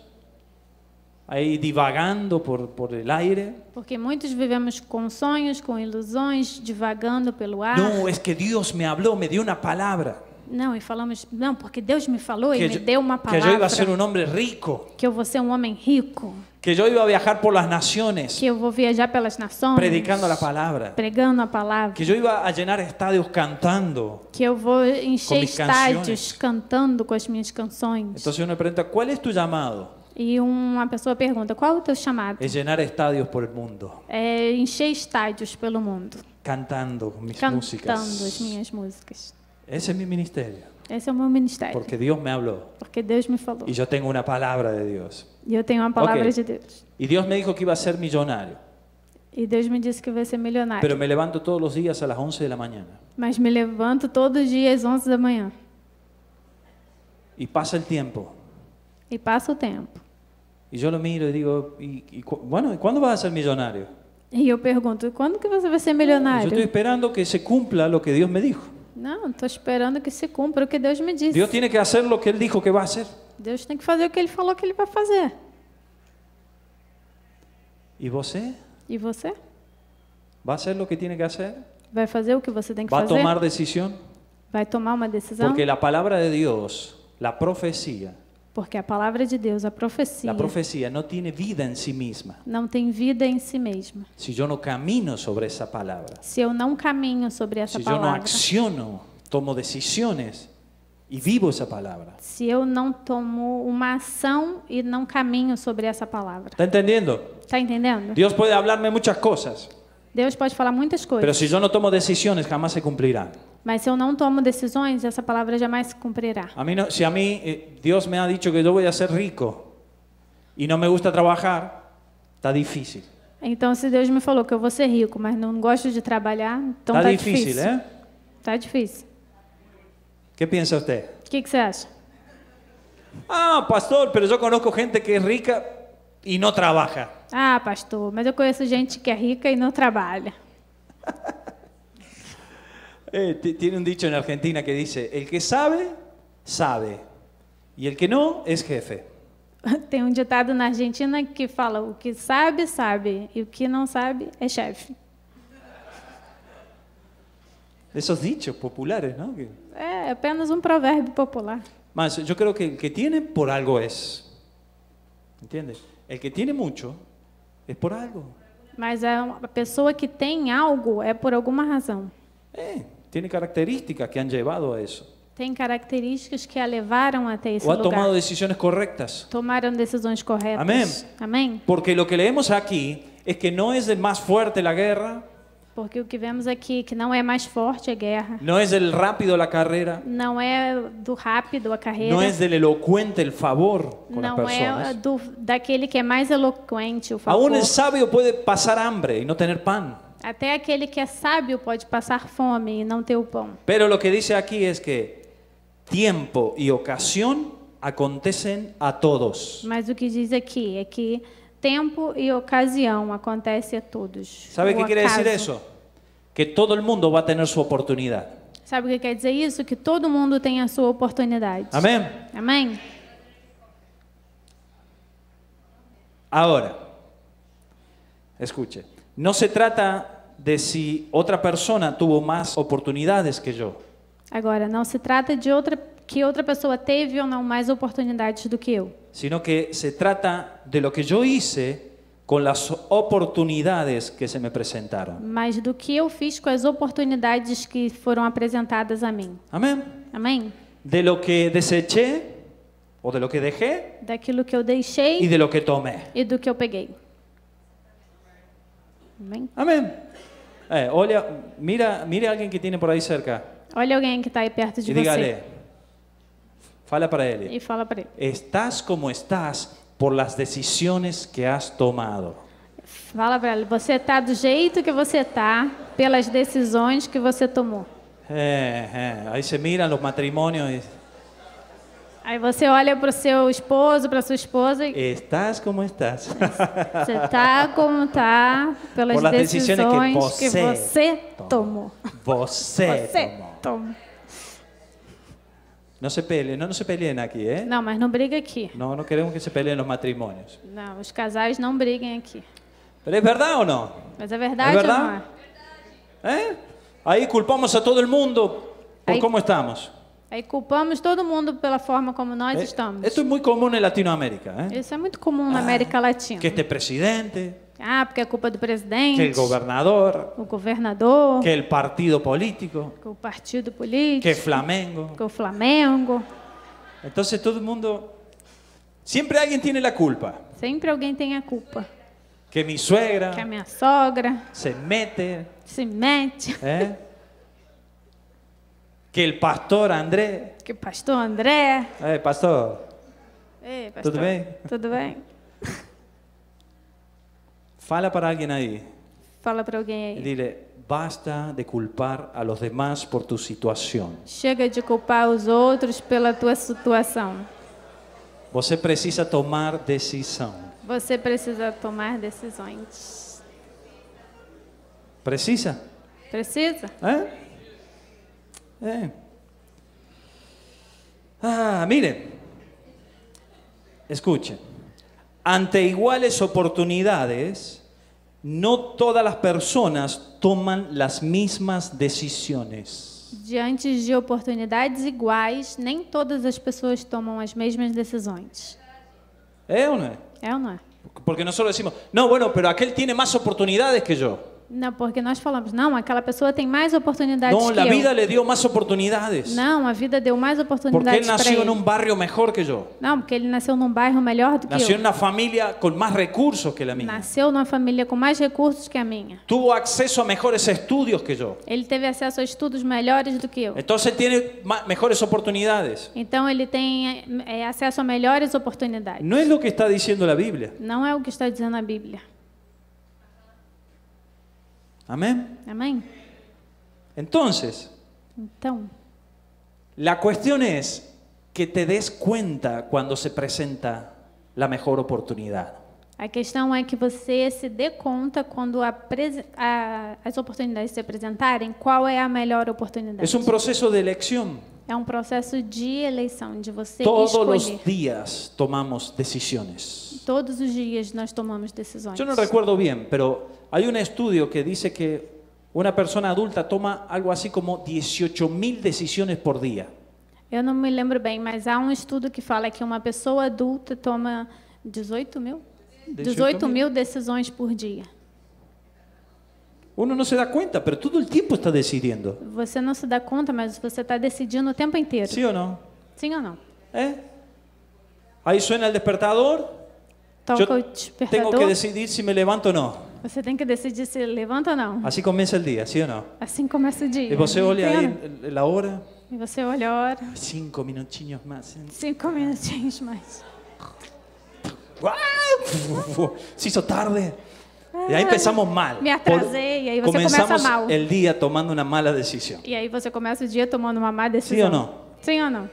S2: ahí divagando por el aire.
S3: Porque muitos vivemos com sonhos, com ilusões, divagando pelo ar.
S2: No, es que Dios me habló, me dio una palabra.
S3: Não, e falamos, não, porque Deus me falou e
S2: Que
S3: me
S2: yo,
S3: deu uma
S2: que yo iba a ser
S3: palavra,
S2: un hombre rico,
S3: que eu vou ser um homem rico,
S2: que yo iba a viajar por las naciones
S3: que eu vou viajar pelas nações,
S2: predicando la palabra,
S3: pregando a palavra,
S2: que yo iba a llenar estadios cantando.
S3: que eu vou encher
S2: mis
S3: estádios
S2: canciones.
S3: cantando com as minhas canções.
S2: Entonces uno me pregunta, ¿cuál es tu llamado?
S3: E uma pessoa pergunta, qual é o teu chamado?
S2: Es llenar estadios por el mundo,
S3: É encher estádios pelo mundo,
S2: cantando mis
S3: cantando
S2: músicas.
S3: as minhas músicas.
S2: Ese es mi ministerio,
S3: Esse é o meu ministério,
S2: porque Dios me habló
S3: porque Deus me falou.
S2: y yo tengo una palabra de Dios.
S3: E eu tenho uma palavra
S2: Ok.
S3: de Deus.
S2: Y Dios me dijo que iba a ser millonario,
S3: E Deus me disse que eu vou ser milionário.
S2: pero me levanto todos los días a las 11 de la mañana.
S3: Mas me levanto todo dia às 11 da manhã.
S2: Y pasa el tiempo.
S3: E passa o tempo.
S2: Y yo lo miro y digo, bueno, ¿y cuándo vas a ser millonario?
S3: E eu pergunto, quando que você vai ser
S2: Yo
S3: milionário?
S2: estoy esperando que se cumpla lo que Dios me dijo.
S3: Não, estou esperando que se cumpra o que Deus me disse.
S2: Dios tiene que hacer lo que Él dijo que va a hacer.
S3: Deus tem que fazer o que Ele falou que Ele vai fazer.
S2: ¿Y vos?
S3: E você?
S2: ¿Va a hacer lo que tiene que hacer?
S3: Vai fazer o que você tem que
S2: ¿Va a
S3: fazer?
S2: tomar decisión?
S3: Vai tomar uma decisão?
S2: Porque la palabra de Dios, la profecía
S3: Porque a palavra de Deus, a profecia,
S2: no tiene vida en sí misma.
S3: não tem vida em si mesma.
S2: Si yo no camino sobre esa palabra,
S3: Se eu não caminho sobre essa
S2: si yo no
S3: palavra,
S2: acciono, tomo decisiones y vivo esa palabra.
S3: se eu não tomo uma ação e não caminho sobre essa palavra.
S2: ¿Está entendiendo?
S3: Está entendendo?
S2: Dios puede hablarme muchas cosas,
S3: Deus pode falar muitas
S2: pero
S3: coisas,
S2: si yo no tomo decisiones jamás se cumplirán.
S3: mas se eu não tomo decisões, essa palavra jamais se cumprirá.
S2: Si a mí Dios me ha dicho que yo voy a ser rico, y no me gusta trabajar, está difícil.
S3: Então, se Deus me falou que eu vou ser rico, mas não gosto de trabalhar, então
S2: Está
S3: tá
S2: difícil,
S3: difícil.
S2: ¿eh?
S3: Tá difícil.
S2: ¿Qué piensa usted?
S3: O que você acha?
S2: Ah, pastor, pero yo conozco gente que es rica y no trabaja.
S3: Ah, pastor, mas eu conheço gente que é rica e não trabalha.
S2: Tiene un dicho en Argentina que dice, el que sabe, sabe. Y el que no, es jefe.
S3: Tem um ditado na Argentina que fala: o que sabe, sabe, e o que não sabe é chefe.
S2: Esos dichos populares, ¿no?
S3: É apenas um provérbio popular.
S2: Más, yo creo que el que tiene, por algo es. ¿Entiendes? El que tiene mucho, es por algo.
S3: Mas a pessoa que tem algo é por alguma razão.
S2: Tiene características que han llevado a eso.
S3: Tem características que a levaram até esse
S2: O ha
S3: lugar.
S2: tomado decisiones correctas.
S3: Tomaram decisões corretas.
S2: Amén.
S3: Amém?
S2: Porque lo que leemos aquí es que no es el más fuerte la guerra,
S3: Porque o que vemos aqui que não é mais forte a guerra,
S2: no es del rápido la carrera,
S3: não é do rápido a carreira,
S2: no es del elocuente el favor con las
S3: não é
S2: personas.
S3: daquele que é mais eloquente o favor.
S2: Aún el sabio puede pasar hambre y no tener pan.
S3: Até aquele que é sábio pode passar fome e não ter o pão.
S2: Pero lo que dice aquí es que tiempo y ocasión acontecen a todos.
S3: Mas o que diz aqui é que tempo e ocasião acontece a todos.
S2: ¿Sabe
S3: O
S2: qué quiere decir
S3: acaso.
S2: eso? Que todo el mundo va a tener su oportunidad.
S3: Sabe o que quer dizer isso? Que todo mundo tem a sua oportunidade.
S2: Amén.
S3: Amém?
S2: Ahora, escuche, no se trata de si otra persona tuvo más oportunidades que yo.
S3: Agora, não se trata de que outra pessoa teve ou não mais oportunidades do que eu.
S2: Sino que se trata de lo que yo hice con las oportunidades que se me presentaron.
S3: Mas do que eu fiz com as oportunidades que foram apresentadas a mim.
S2: Amén.
S3: Amém?
S2: De lo que deseché o de lo que dejé
S3: Daquilo que eu
S2: y
S3: deixei
S2: de lo que tomé.
S3: e do que eu peguei. Amém?
S2: Amén. Olha, mire a alguien que tiene por ahí cerca
S3: Olha alguém que está aí perto de
S2: y
S3: você
S2: dígale, fala para él,
S3: e fala para ele.
S2: estás como estás por las decisiones que has tomado.
S3: Fala para ele, você está do jeito que você está pelas decisões que você tomou.
S2: Ahí se miran los matrimonios y
S3: Aí você olha para o seu esposo, para sua esposa e
S2: estás como estás.
S3: você está como está pelas
S2: Por las
S3: decisões
S2: decisiones
S3: que
S2: que
S3: você tomou.
S2: Você tomó.
S3: Tomou.
S2: No se peleen, no se peleen aquí, ¿eh?
S3: Não, mas não briga aqui.
S2: No, no queremos que se peleen los matrimonios.
S3: Não, os casais não briguem aqui.
S2: ¿Pero es verdad o no?
S3: Mas é verdade
S2: ¿Es verdad?
S3: ou não é?
S2: Ahí culpamos a todo el mundo por
S3: Ahí-
S2: cómo estamos.
S3: Aí culpamos todo mundo pela forma como nós estamos.
S2: Esto es muy común en Latinoamérica, ¿eh?
S3: Isso é muito comum na América Latina.
S2: Que este presidente,
S3: Ah, porque é culpa do
S2: que
S3: presidente,
S2: el gobernador,
S3: o governador,
S2: que el partido político,
S3: que o partido
S2: que
S3: político,
S2: Flamengo.
S3: que o Flamengo.
S2: Entonces todo el mundo, siempre alguien tiene la culpa.
S3: Sempre alguém tem a culpa.
S2: Que mi
S3: Que a
S2: suegra
S3: minha sogra
S2: se mete,
S3: se mete,
S2: ¿eh? Que el pastor Andrés,
S3: que o pastor André...
S2: pastor,
S3: Ei, pastor,
S2: tudo bem?
S3: Tudo bem?
S2: Fala para alguien ahí
S3: Fala para alguém
S2: y
S3: aí.
S2: dile, basta de culpar a los demás por tu situación.
S3: Chega de culpar os outros pela tua situação.
S2: Você precisa tomar decisão.
S3: Você precisa tomar decisões.
S2: Precisa?
S3: Precisa?
S2: Miren, escuchen. Ante iguales oportunidades, no todas las personas toman las mismas decisiones.
S3: Diante de oportunidades iguais, nem todas as pessoas tomam as mesmas decisões.
S2: ¿O no?
S3: É ou não é?
S2: Porque nosotros decimos, no, bueno, pero aquel tiene más oportunidades que yo.
S3: Não, porque nós falamos, não, aquela pessoa tem mais oportunidades
S2: No,
S3: que
S2: la
S3: eu.
S2: vida le dio más oportunidades.
S3: Não, a vida deu mais
S2: Porque él
S3: oportunidades para
S2: nació en
S3: ele.
S2: un barrio mejor que yo.
S3: Não, porque ele nasceu num bairro melhor do que
S2: Nació
S3: eu.
S2: en una familia con más recursos que la mía.
S3: Nasceu numa família com mais recursos que a minha.
S2: Tuvo acceso a mejores estudios que yo.
S3: Ele teve acesso a estudos melhores do que eu.
S2: Entonces tiene mejores oportunidades.
S3: Então ele tem acesso a melhores oportunidades.
S2: No es lo que está diciendo la Biblia.
S3: Não é o que está dizendo a Bíblia.
S2: Amén.
S3: Amém?
S2: Entonces,
S3: Então,
S2: la cuestión es que te des cuenta cuando se presenta la mejor oportunidad.
S3: a questão é que você se dê conta quando as oportunidades se apresentarem, qual é a melhor oportunidade.
S2: Es un proceso de elección.
S3: É um processo de eleição, de você
S2: Todos
S3: escolher.
S2: los días tomamos decisiones.
S3: Todos os dias nós tomamos decisões.
S2: Yo no recuerdo bien, pero hay un estudio que dice que una persona adulta toma algo así como 18.000 decisiones por día.
S3: Eu não me lembro bem, mas há um estudo que fala que uma pessoa adulta toma 18 mil? 18 mil decisões por dia.
S2: Uno no se da cuenta, pero todo el tiempo está decidiendo.
S3: Você não se dá conta, mas você está decidindo o tempo inteiro.
S2: ¿Sí o no?
S3: Sim ou não?
S2: Ahí suena el despertador.
S3: Toca
S2: Yo
S3: o
S2: tengo
S3: despertador.
S2: que decidir si me levanto o no.
S3: Você tem que decidir se levanta ou não.
S2: Así comienza el día, ¿sí o no?
S3: Assim começa o dia.
S2: Y você olha
S3: Sim ou
S2: ahí
S3: não?
S2: la hora.
S3: E você olha a hora.
S2: 5 minutinhos más.
S3: 5 minutinhos mais.
S2: Se hizo tarde. Y ahí empezamos mal.
S3: Me atrasei, e aí você começa
S2: Comenzamos
S3: mal.
S2: el día tomando una mala decisión.
S3: E aí você começa o dia tomando uma má
S2: ¿Sí
S3: decisão.
S2: o no?
S3: Sim ou não?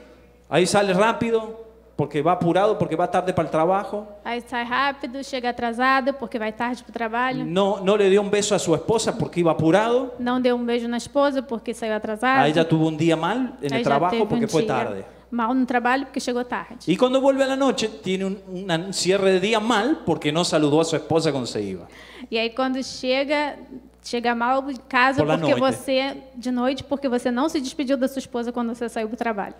S2: Ahí sale rápido porque va apurado, porque va tarde para el trabajo.
S3: Aí sai rápido, chega atrasado porque vai tarde para o trabalho.
S2: No le dio un beso a su esposa porque iba apurado.
S3: Não deu um beijo na esposa porque saiu atrasado.
S2: Ahí ya tuvo un día mal en
S3: Aí
S2: el
S3: já
S2: trabajo
S3: teve
S2: porque fue
S3: dia
S2: tarde.
S3: mal no trabalho porque chegou tarde.
S2: Y cuando vuelve a la noche tiene un cierre de día mal porque no saludó a su esposa cuando se iba.
S3: E aí quando chega mal em casa
S2: Por la
S3: porque
S2: noite.
S3: você de noite porque você não se despediu da sua esposa quando você saiu para o trabalho.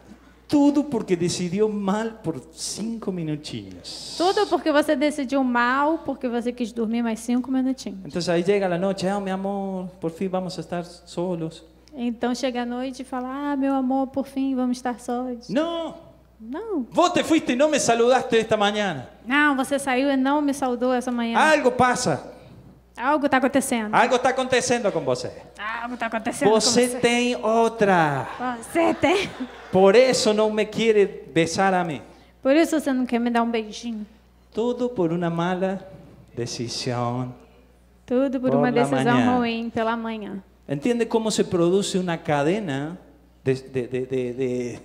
S2: Todo porque decidió mal por 5 minutinhos.
S3: Tudo porque você decidiu mal porque você quis dormir mais 5 minutinhos.
S2: Entonces ahí llega la noche, mi amor, por fin vamos a estar solos.
S3: Então chega a noite e fala: meu amor, por fim vamos estar sós.
S2: No,
S3: Não.
S2: vos te fuiste y no me saludaste esta mañana.
S3: Não, você saiu e não me saudou essa manhã.
S2: Algo pasa,
S3: Algo está acontecendo.
S2: algo está acontecendo con vos.
S3: Algo está acontecendo com
S2: Você
S3: você.
S2: tem otra.
S3: Você tem.
S2: Por eso no me quiere besar a mí.
S3: Por isso você não quer me dar um beijinho.
S2: Todo por una mala decisión.
S3: Tudo por
S2: Por
S3: uma
S2: la
S3: decisão
S2: manhã.
S3: ruim pela manhã.
S2: ¿Entiende cómo se produce una cadena de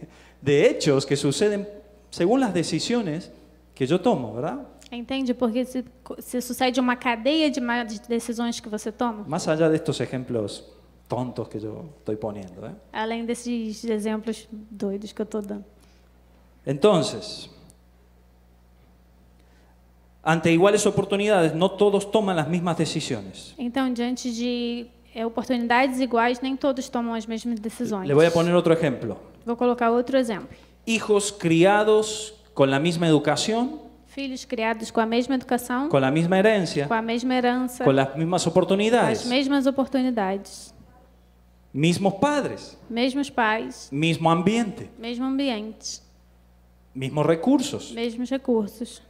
S2: hechos que suceden según las decisiones que yo tomo, verdad?
S3: Entende? Porque se sucede uma cadeia de más decisões que você toma,
S2: Más allá de estos ejemplos tontos que yo estoy poniendo.
S3: além desses exemplos doidos que eu estou dando.
S2: Entonces, ante iguales oportunidades, no todos toman las mismas decisiones.
S3: Então, diante de oportunidades iguais, nem todos tomam as mesmas decisões.
S2: Le voy a poner otro ejemplo.
S3: Vou colocar outro exemplo.
S2: Hijos criados con la misma educación,
S3: Filhos criados com a mesma educação,
S2: con la misma herencia,
S3: com a mesma herança,
S2: con las mismas
S3: com as
S2: oportunidades,
S3: mesmas oportunidades,
S2: mismos padres,
S3: mesmos pais,
S2: mismo ambiente,
S3: mesmo ambiente,
S2: mismos recursos,
S3: mesmos recursos,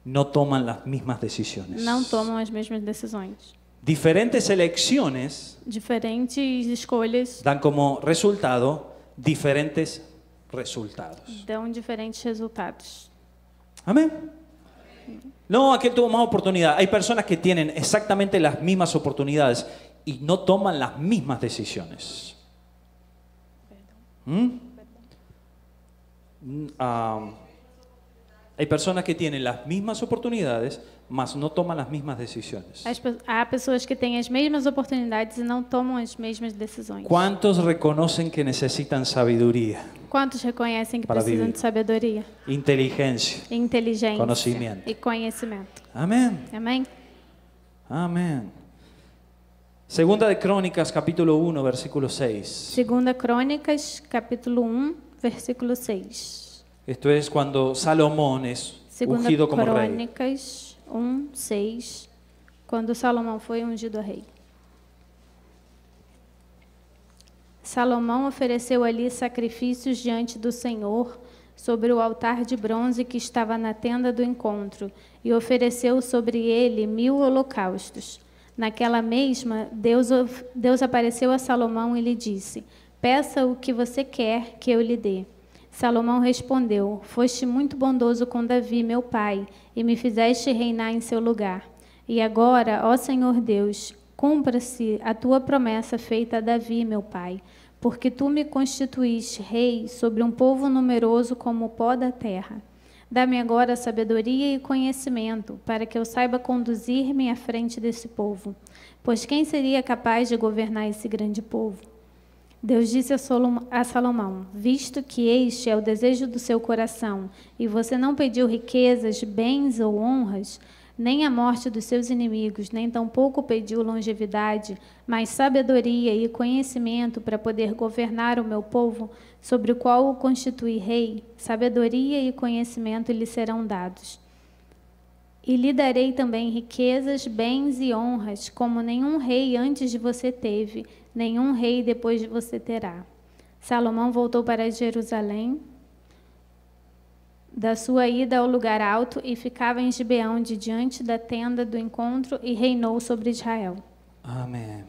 S2: no toman las mismas decisiones.
S3: não tomam as mesmas decisões.
S2: Diferentes elecciones
S3: Diferentes escolhas
S2: dan como resultado diferentes resultados.
S3: dão diferentes resultados.
S2: Amén. No, aquel tuvo más oportunidad. Hay personas que tienen exactamente las mismas oportunidades y no toman las mismas decisiones. Hay personas que tienen las mismas oportunidades, mas no toman las mismas decisiones.
S3: Há pessoas que têm as mesmas oportunidades e não tomam as mesmas decisões.
S2: ¿Cuántos reconocen que necesitan sabiduría,
S3: Quantos reconhecem que
S2: Para
S3: precisam
S2: vivir.
S3: de sabedoria,
S2: inteligencia?
S3: inteligência
S2: Conhecimento.
S3: e conhecimento?
S2: Amén.
S3: Amém?
S2: Amén. Segunda de Crónicas, capítulo 1, versículo 6.
S3: Segunda Crônicas, capítulo 1, versículo 6.
S2: Esto es cuando Salomón es
S3: Segunda
S2: ungido como rey.
S3: Crônicas 1, 6. Quando Salomão foi ungido rei. Salomão ofereceu ali sacrifícios diante do Senhor sobre o altar de bronze que estava na tenda do encontro, e ofereceu sobre ele 1000 holocaustos. Naquela mesma, Deus apareceu a Salomão e lhe disse: peça o que você quer que eu lhe dê. Salomão respondeu: foste muito bondoso com Davi, meu pai, e me fizeste reinar em seu lugar. E agora, ó Senhor Deus, cumpra-se a tua promessa feita a Davi, meu pai, porque tu me constituíste rei sobre um povo numeroso como o pó da terra. Dá-me agora sabedoria e conhecimento, para que eu saiba conduzir-me à frente desse povo. Pois quem seria capaz de governar esse grande povo? Deus disse a Salomão: visto que este é o desejo do seu coração, e você não pediu riquezas, bens ou honras, nem a morte dos seus inimigos, nem tampouco pediu longevidade, mas sabedoria e conhecimento para poder governar o meu povo, sobre o qual o constituí rei, sabedoria e conhecimento lhe serão dados. E lhe darei também riquezas, bens e honras, como nenhum rei antes de você teve, nenhum rei depois de você terá. Salomão voltou para Jerusalém da sua ida ao lugar alto e ficava em Gibeão de diante da tenda do encontro y reinou sobre Israel.
S2: Amén.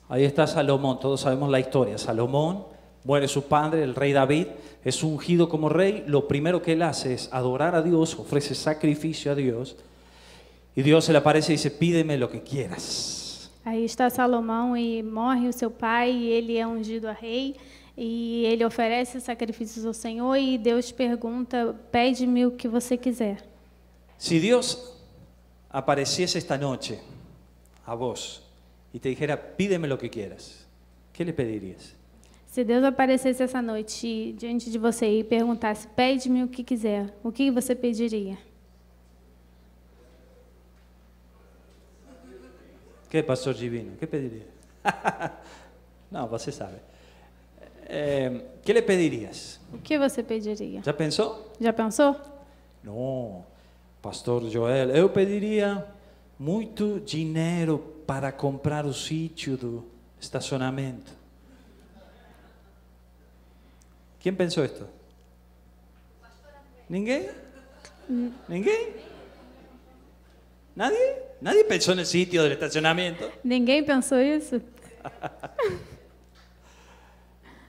S2: Ahí está Salomón, todos sabemos la historia. Salomón, muere su padre, el rey David, es ungido como rey. Lo primero que él hace es adorar a Dios, ofrece sacrificio a Dios. Y Dios se le aparece y dice: pídeme lo que quieras.
S3: Aí está Salomão e morre o seu pai e ele é ungido a rei. E ele oferece sacrifícios ao Senhor e Deus pergunta: pede-me o que você quiser.
S2: Si Dios apareciese esta noche a vos y te dijera: pídeme lo que quieras, ¿qué le pedirías?
S3: Se Deus aparecesse essa noite diante de você e perguntasse: pede-me o que quiser, o que você pediria?
S2: ¿Qué, pastor divino? ¿Qué pediría? No, você sabe. ¿Qué le pedirías?
S3: O que você pediria?
S2: ¿Ya pensó?
S3: Já pensou?
S2: No, pastor Joel, eu pediria muito dinheiro para comprar o sítio do estacionamento. ¿Quién pensó esto? ¿Ninguém? ¿Ninguém? ¿Nadie? ¿Nadie pensó en el sitio del estacionamiento?
S3: Ninguém pensou isso?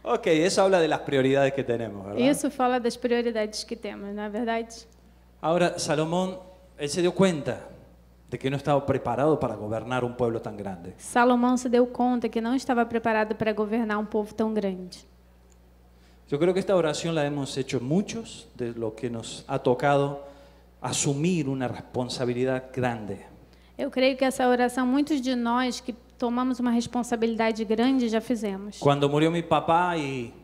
S2: Ok, eso habla de las prioridades que tenemos, ¿verdad?
S3: Isso fala das prioridades que temos, não é verdade?
S2: Ahora, Salomón, él se dio cuenta de que no estaba preparado para gobernar un pueblo tan grande.
S3: Salomão se deu conta que não estava preparado para governar um povo tão grande.
S2: Yo creo que esta oración la hemos hecho muchos, de lo que nos ha tocado asumir una responsabilidad grande.
S3: Eu creio que essa oração, muitos de nós que tomamos uma responsabilidade grande já fizemos.
S2: Cuando murió mi papá y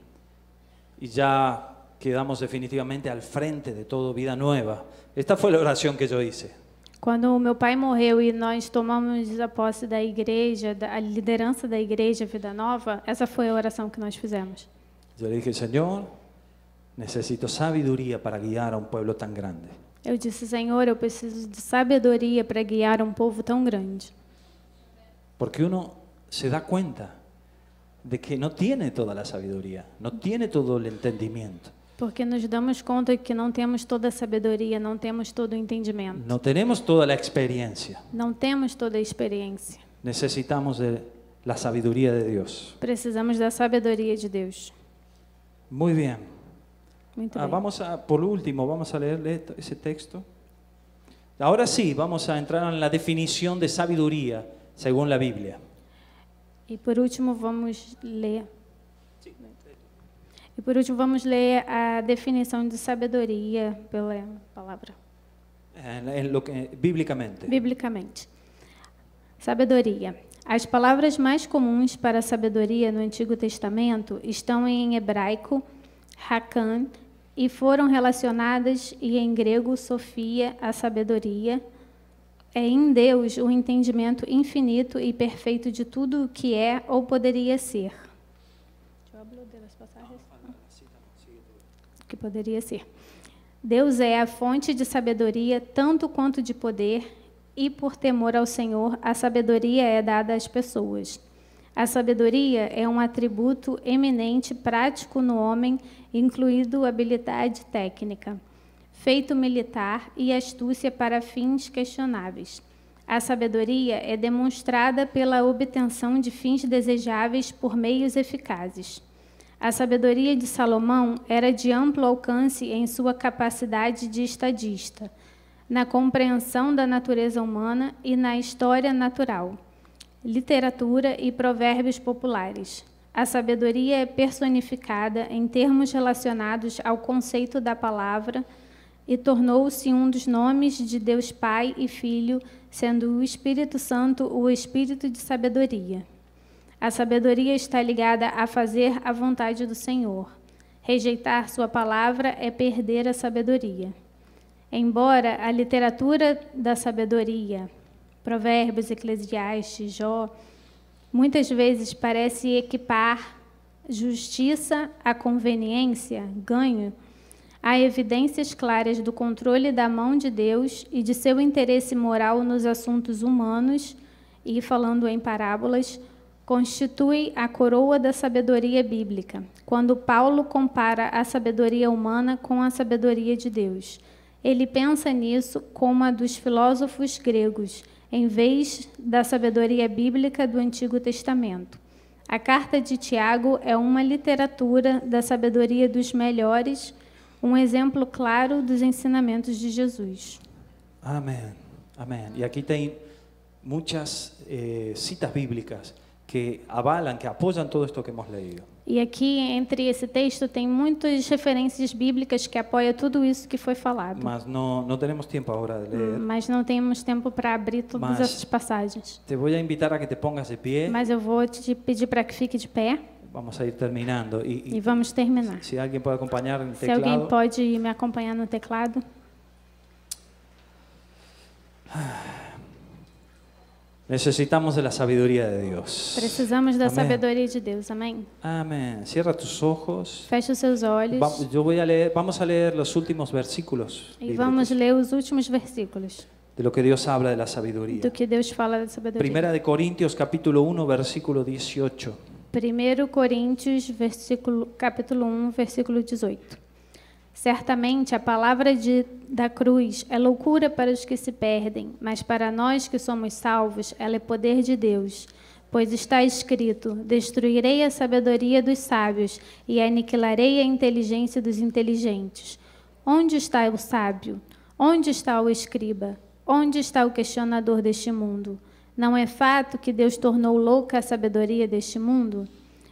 S2: ya quedamos definitivamente al frente de todo Vida Nueva, esta fue la oración que yo hice.
S3: Quando o meu pai morreu e nós tomamos a posse da igreja, a liderança da igreja Vida Nova, essa foi a oração que nós fizemos.
S2: Yo le dije: Señor, necesito sabiduría para guiar a un pueblo tan grande.
S3: Eu disse: Senhor, eu preciso de sabedoria para guiar um povo tão grande.
S2: Porque uno se da cuenta de que no tiene toda la sabiduría, no tiene todo el entendimiento.
S3: Porque nos damos conta que não temos toda a sabedoria, não temos todo o entendimento.
S2: No tenemos toda la experiencia.
S3: Não temos toda a experiência.
S2: Necesitamos de la sabiduría de Dios.
S3: Precisamos da sabedoria de Deus.
S2: Muy bien.
S3: Muito bem.
S2: Por último, vamos a leer ese texto. Ahora sí, vamos a entrar en la definición de sabiduría según la Biblia.
S3: E por último vamos ler. E por último vamos ler a definição de sabedoria pela palavra.
S2: Bíblicamente.
S3: Biblicamente. Sabedoria. As palavras mais comuns para sabedoria no Antigo Testamento estão em hebraico, hakan, e foram relacionadas, e em grego, sofia, a sabedoria. É em Deus o entendimento infinito e perfeito de tudo o que é ou poderia ser. Que poderia ser. Deus é a fonte de sabedoria, tanto quanto de poder, e por temor ao Senhor, a sabedoria é dada às pessoas. A sabedoria é um atributo eminente prático no homem, incluído habilidade técnica, feito militar e astúcia para fins questionáveis. A sabedoria é demonstrada pela obtenção de fins desejáveis por meios eficazes. A sabedoria de Salomão era de amplo alcance em sua capacidade de estadista, na compreensão da natureza humana e na história natural, literatura e provérbios populares. A sabedoria é personificada em termos relacionados ao conceito da palavra e tornou-se um dos nomes de Deus Pai e Filho, sendo o Espírito Santo o Espírito de sabedoria. A sabedoria está ligada a fazer a vontade do Senhor. Rejeitar sua palavra é perder a sabedoria. Embora a literatura da sabedoria, Provérbios, Eclesiastes, Jó, muitas vezes parece equipar justiça à conveniência, ganho, há evidências claras do controle da mão de Deus e de seu interesse moral nos assuntos humanos, e, falando em parábolas, constitui a coroa da sabedoria bíblica, quando Paulo compara a sabedoria humana com a sabedoria de Deus. Ele pensa nisso como a dos filósofos gregos, em vez da sabedoria bíblica do Antigo Testamento. A carta de Tiago é uma literatura da sabedoria dos melhores, um exemplo claro dos ensinamentos de Jesus.
S2: Amén, amén. Y aquí tem muchas citas bíblicas que avalan, que apoyan todo esto que hemos leído.
S3: E aqui, entre esse texto, tem muitas referências bíblicas que apoiam tudo isso que foi falado.
S2: Mas no tenemos tiempo ahora de leer.
S3: Mas não temos tempo para abrir todas essas passagens.
S2: Te voy a invitar a que te pongas de pie.
S3: Mas eu vou te pedir para que fique de pé.
S2: Vamos a ir terminando.
S3: E vamos terminar.
S2: Se alguém pode acompanhar no
S3: Se
S2: teclado.
S3: alguém pode me acompanhar no teclado.
S2: Necesitamos de la sabiduría de Dios.
S3: Precisamos da
S2: Amém.
S3: sabedoria de Deus. Amém?
S2: Amén. Cierra tus ojos.
S3: Feche os seus olhos.
S2: Vamos a leer los últimos versículos
S3: E vamos ler os últimos versículos
S2: de lo que Dios habla de la sabiduría.
S3: do que Deus fala da sabedoria.
S2: Primera de Corintios capítulo 1 versículo 18.
S3: 1 Coríntios, capítulo 1, versículo 18. Certamente a palavra da cruz é loucura para os que se perdem, mas para nós que somos salvos, ela é poder de Deus. Pois está escrito: destruirei a sabedoria dos sábios e aniquilarei a inteligência dos inteligentes. Onde está o sábio? Onde está o escriba? Onde está o questionador deste mundo? Não é fato que Deus tornou louca a sabedoria deste mundo?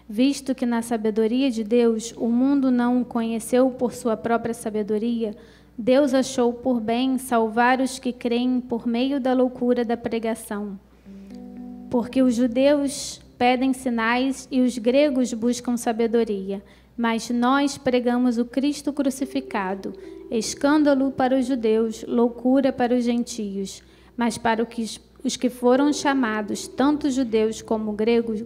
S3: Visto que na sabedoria de Deus o mundo não o conheceu por sua própria sabedoria, Deus achou por bem salvar os que creem por meio da loucura da pregação. Porque os judeus pedem sinais e os gregos buscam sabedoria, mas nós pregamos o Cristo crucificado, escândalo para os judeus, loucura para os gentios, mas para os que foram chamados, tanto judeus como gregos,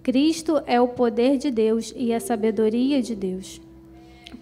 S3: Cristo é o poder de Deus e a sabedoria de Deus.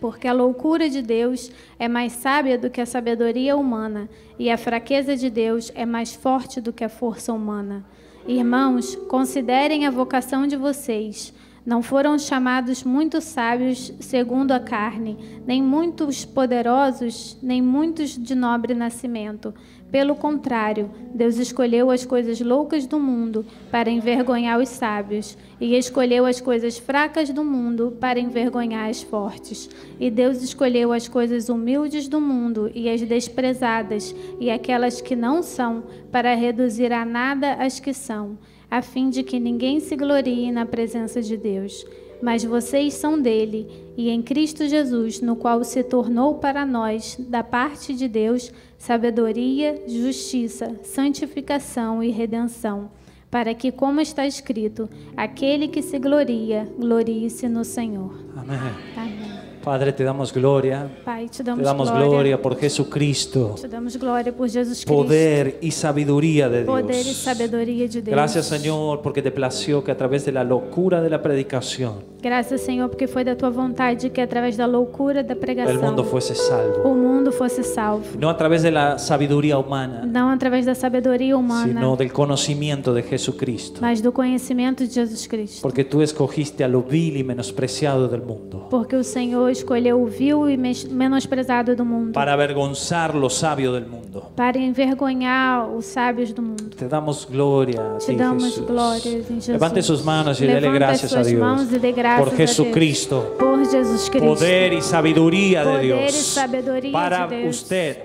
S3: Porque a loucura de Deus é mais sábia do que a sabedoria humana, e a fraqueza de Deus é mais forte do que a força humana. Irmãos, considerem a vocação de vocês. Não foram chamados muitos sábios segundo a carne, nem muitos poderosos, nem muitos de nobre nascimento. Pelo contrário, Deus escolheu as coisas loucas do mundo para envergonhar os sábios, e escolheu as coisas fracas do mundo para envergonhar as fortes. E Deus escolheu as coisas humildes do mundo e as desprezadas, e aquelas que não são, para reduzir a nada as que são, a fim de que ninguém se glorie na presença de Deus. Mas vocês são dele, e em Cristo Jesus, no qual se tornou para nós, da parte de Deus, sabedoria, justiça, santificação e redenção, para que, como está escrito, aquele que se gloria, glorie-se no Senhor.
S2: Amén.
S3: Amém.
S2: Padre, te damos gloria.
S3: Pai, te
S2: Te
S3: damos,
S2: damos gloria por Jesucristo.
S3: Te damos glória por Jesus Cristo.
S2: Poder y sabiduría de
S3: Poder e
S2: Dios.
S3: sabedoria de Deus.
S2: Gracias, Señor, porque te plació que a través de la locura de la predicación
S3: Graças, Senhor, porque foi da tua vontade que através da loucura da
S2: el
S3: pregação
S2: mundo fuese salvo.
S3: o mundo fosse salvo.
S2: No a través de la sabiduría humana,
S3: Não através da sabedoria humana,
S2: sino del conocimiento de Jesucristo.
S3: mas do conhecimento de Jesus Cristo.
S2: Porque tú escogiste a lo vil y menospreciado del mundo
S3: Porque o Senhor escolheu o vil e menosprezado do mundo
S2: para avergonzar lo sabio del mundo.
S3: para envergonhar os sábios do mundo.
S2: Te damos gloria a
S3: Te
S2: ti,
S3: damos
S2: Jesús.
S3: glórias em Jesus.
S2: Levante sus manos y dele
S3: Levanta
S2: gracias a
S3: suas
S2: Dios
S3: mãos e dê graças
S2: por
S3: a Deus.
S2: Jesucristo.
S3: Por Jesus Cristo.
S2: Poder y sabiduría de
S3: Poder e
S2: Dios
S3: sabedoria
S2: para
S3: de Deus.
S2: usted,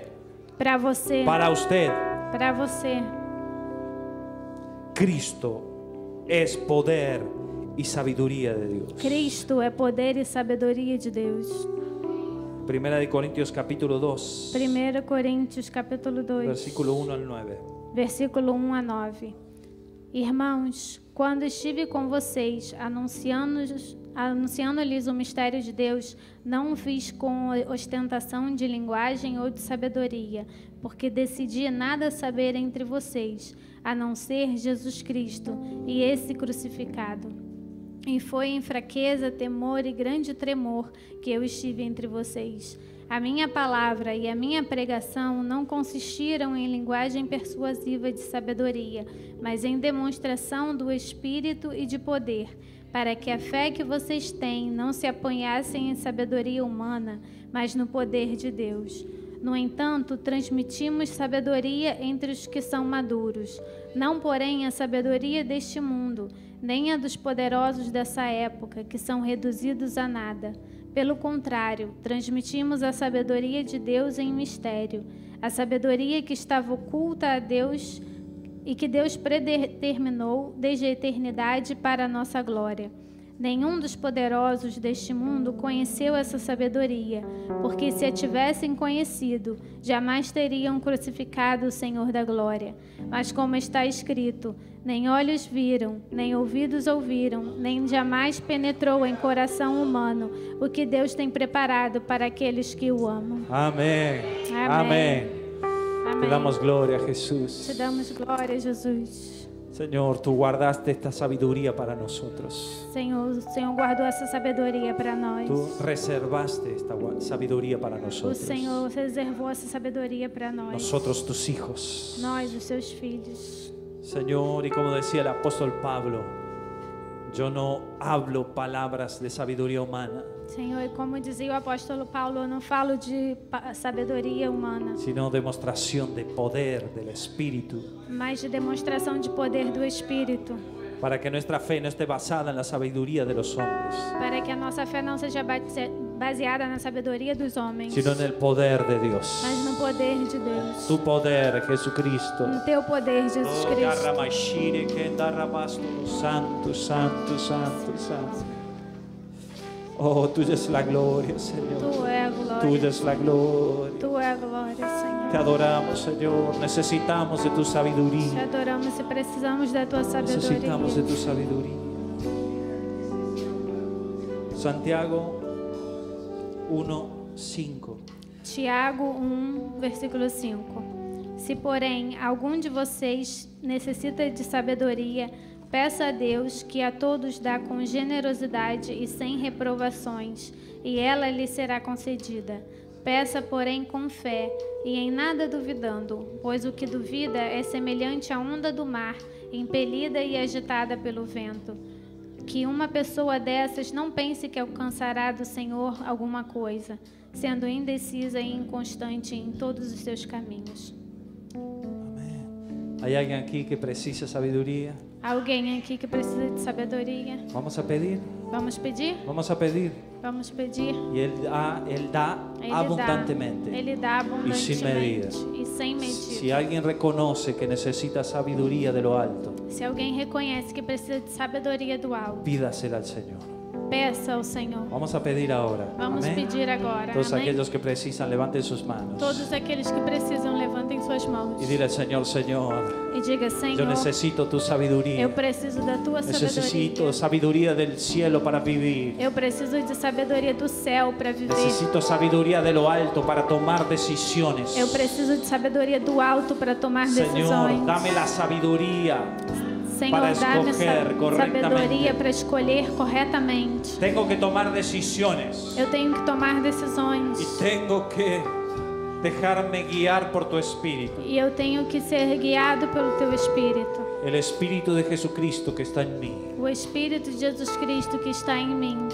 S3: Para você.
S2: para usted.
S3: Para você.
S2: Cristo es poder y sabiduría de Dios.
S3: Cristo é poder e sabedoria de Deus.
S2: Primera de Corintios capítulo 2,
S3: 1 Coríntios capítulo 2,
S2: versículo 1 al 9.
S3: versículo 1 a 9. Irmãos, quando estive com vocês anunciando-lhes o mistério de Deus, não o fiz com ostentação de linguagem ou de sabedoria, porque decidi nada saber entre vocês, a não ser Jesus Cristo e esse crucificado. E foi em fraqueza, temor e grande tremor que eu estive entre vocês. A minha palavra e a minha pregação não consistiram em linguagem persuasiva de sabedoria, mas em demonstração do Espírito e de poder, para que a fé que vocês têm não se apoiassem em sabedoria humana, mas no poder de Deus. No entanto, transmitimos sabedoria entre os que são maduros, não porém a sabedoria deste mundo, nem a dos poderosos dessa época, que são reduzidos a nada. Pelo contrário, transmitimos a sabedoria de Deus em mistério, a sabedoria que estava oculta a Deus e que Deus predeterminou desde a eternidade para a nossa glória. Nenhum dos poderosos deste mundo conheceu essa sabedoria, porque se a tivessem conhecido, jamais teriam crucificado o Senhor da glória. Mas como está escrito, nem olhos viram, nem ouvidos ouviram, nem jamais penetrou em coração humano o que Deus tem preparado para aqueles que o amam.
S2: Amén.
S3: Amén.
S2: Te damos gloria a Jesús.
S3: Te damos glória, Jesus.
S2: Señor, tú guardaste esta sabiduría para nosotros.
S3: Senhor, o Senhor guardou essa sabedoria para nós.
S2: Tú reservaste esta sabiduría para
S3: O
S2: nosotros.
S3: Senhor reservou essa sabedoria para nós.
S2: Nosotros, tus hijos.
S3: Nós, os seus filhos.
S2: Señor, y como decía el apóstol Pablo, yo no hablo palabras de sabiduría humana,
S3: Senhor, e como dizia o apóstolo Paulo, eu não falo de sabedoria humana,
S2: sino demostración de poder del Espíritu,
S3: mas de demonstração de poder do Espírito,
S2: para que nuestra fe no esté basada en la sabiduría de los hombres,
S3: para que a nossa fé não seja baseada na sabedoria dos homens,
S2: sino en el poder de Dios.
S3: mas no poder de Deus.
S2: Tu poder, Jesucristo.
S3: No teu poder, Jesus
S2: Oh,
S3: Cristo.
S2: Yarramashire, Kendarrabasto, Santo, Santo, Santo, Santo. Oh, tuya es la gloria, Señor.
S3: Tu é a
S2: Tuya
S3: glória.
S2: es la gloria.
S3: Tu é a glória,
S2: Te
S3: Senhor.
S2: adoramos, Señor. Necesitamos de tu
S3: Te
S2: sabiduría.
S3: adoramos e precisamos da tua
S2: Necesitamos de
S3: sabedoria.
S2: tu sabiduría. Santiago 1:5.
S3: Tiago 1, versículo 5. Se, porém, algum de vocês necessita de sabedoria, peça a Deus, que a todos dá com generosidade e sem reprovações, e ela lhe será concedida. Peça, porém, com fé, e em nada duvidando, pois o que duvida é semelhante à onda do mar, impelida e agitada pelo vento. Que uma pessoa dessas não pense que alcançará do Senhor alguma coisa, sendo indecisa e inconstante em todos os seus caminhos.
S2: ¿Hay alguien aquí que precisa sabiduría?
S3: Alguém aqui que precisa de sabedoria?
S2: Vamos a pedir.
S3: Vamos pedir?
S2: Vamos a pedir.
S3: Vamos pedir.
S2: Y Él da
S3: Ele
S2: abundantemente.
S3: Ele dá
S2: E sem medida.
S3: abundantemente e sem medida.
S2: Si alguien reconoce que necesita sabiduría de lo alto,
S3: Se alguém reconhece que precisa de sabedoria do alto,
S2: pídasela al Señor.
S3: peça ao Senhor.
S2: Vamos a pedir ahora.
S3: Vamos
S2: Amén.
S3: pedir agora.
S2: Todos
S3: Amém?
S2: aquellos que precisan, levanten sus manos.
S3: Todos aqueles que precisam, levantem suas mãos.
S2: Y dile al Señor, Señor,
S3: E E diga,
S2: Yo
S3: Senhor,
S2: necesito tu sabiduría.
S3: eu preciso da tua
S2: Necesito
S3: sabedoria.
S2: sabiduría del cielo para vivir.
S3: Eu preciso de sabedoria do céu para viver.
S2: Necesito sabiduría de lo alto para tomar decisiones.
S3: Eu preciso de sabedoria do alto para tomar
S2: Señor,
S3: decisões.
S2: dame la sabiduría.
S3: Senhor,
S2: para
S3: dá-me
S2: escoger correctamente.
S3: sabedoria para escolher corretamente.
S2: Tengo que tomar decisiones.
S3: Eu tenho que tomar decisões.
S2: Y tengo que dejarme guiar por tu espíritu.
S3: E eu tenho que ser guiado pelo teu Espírito.
S2: El espíritu de Jesucristo que está en mí.
S3: O Espírito de Jesus Cristo que está em mim.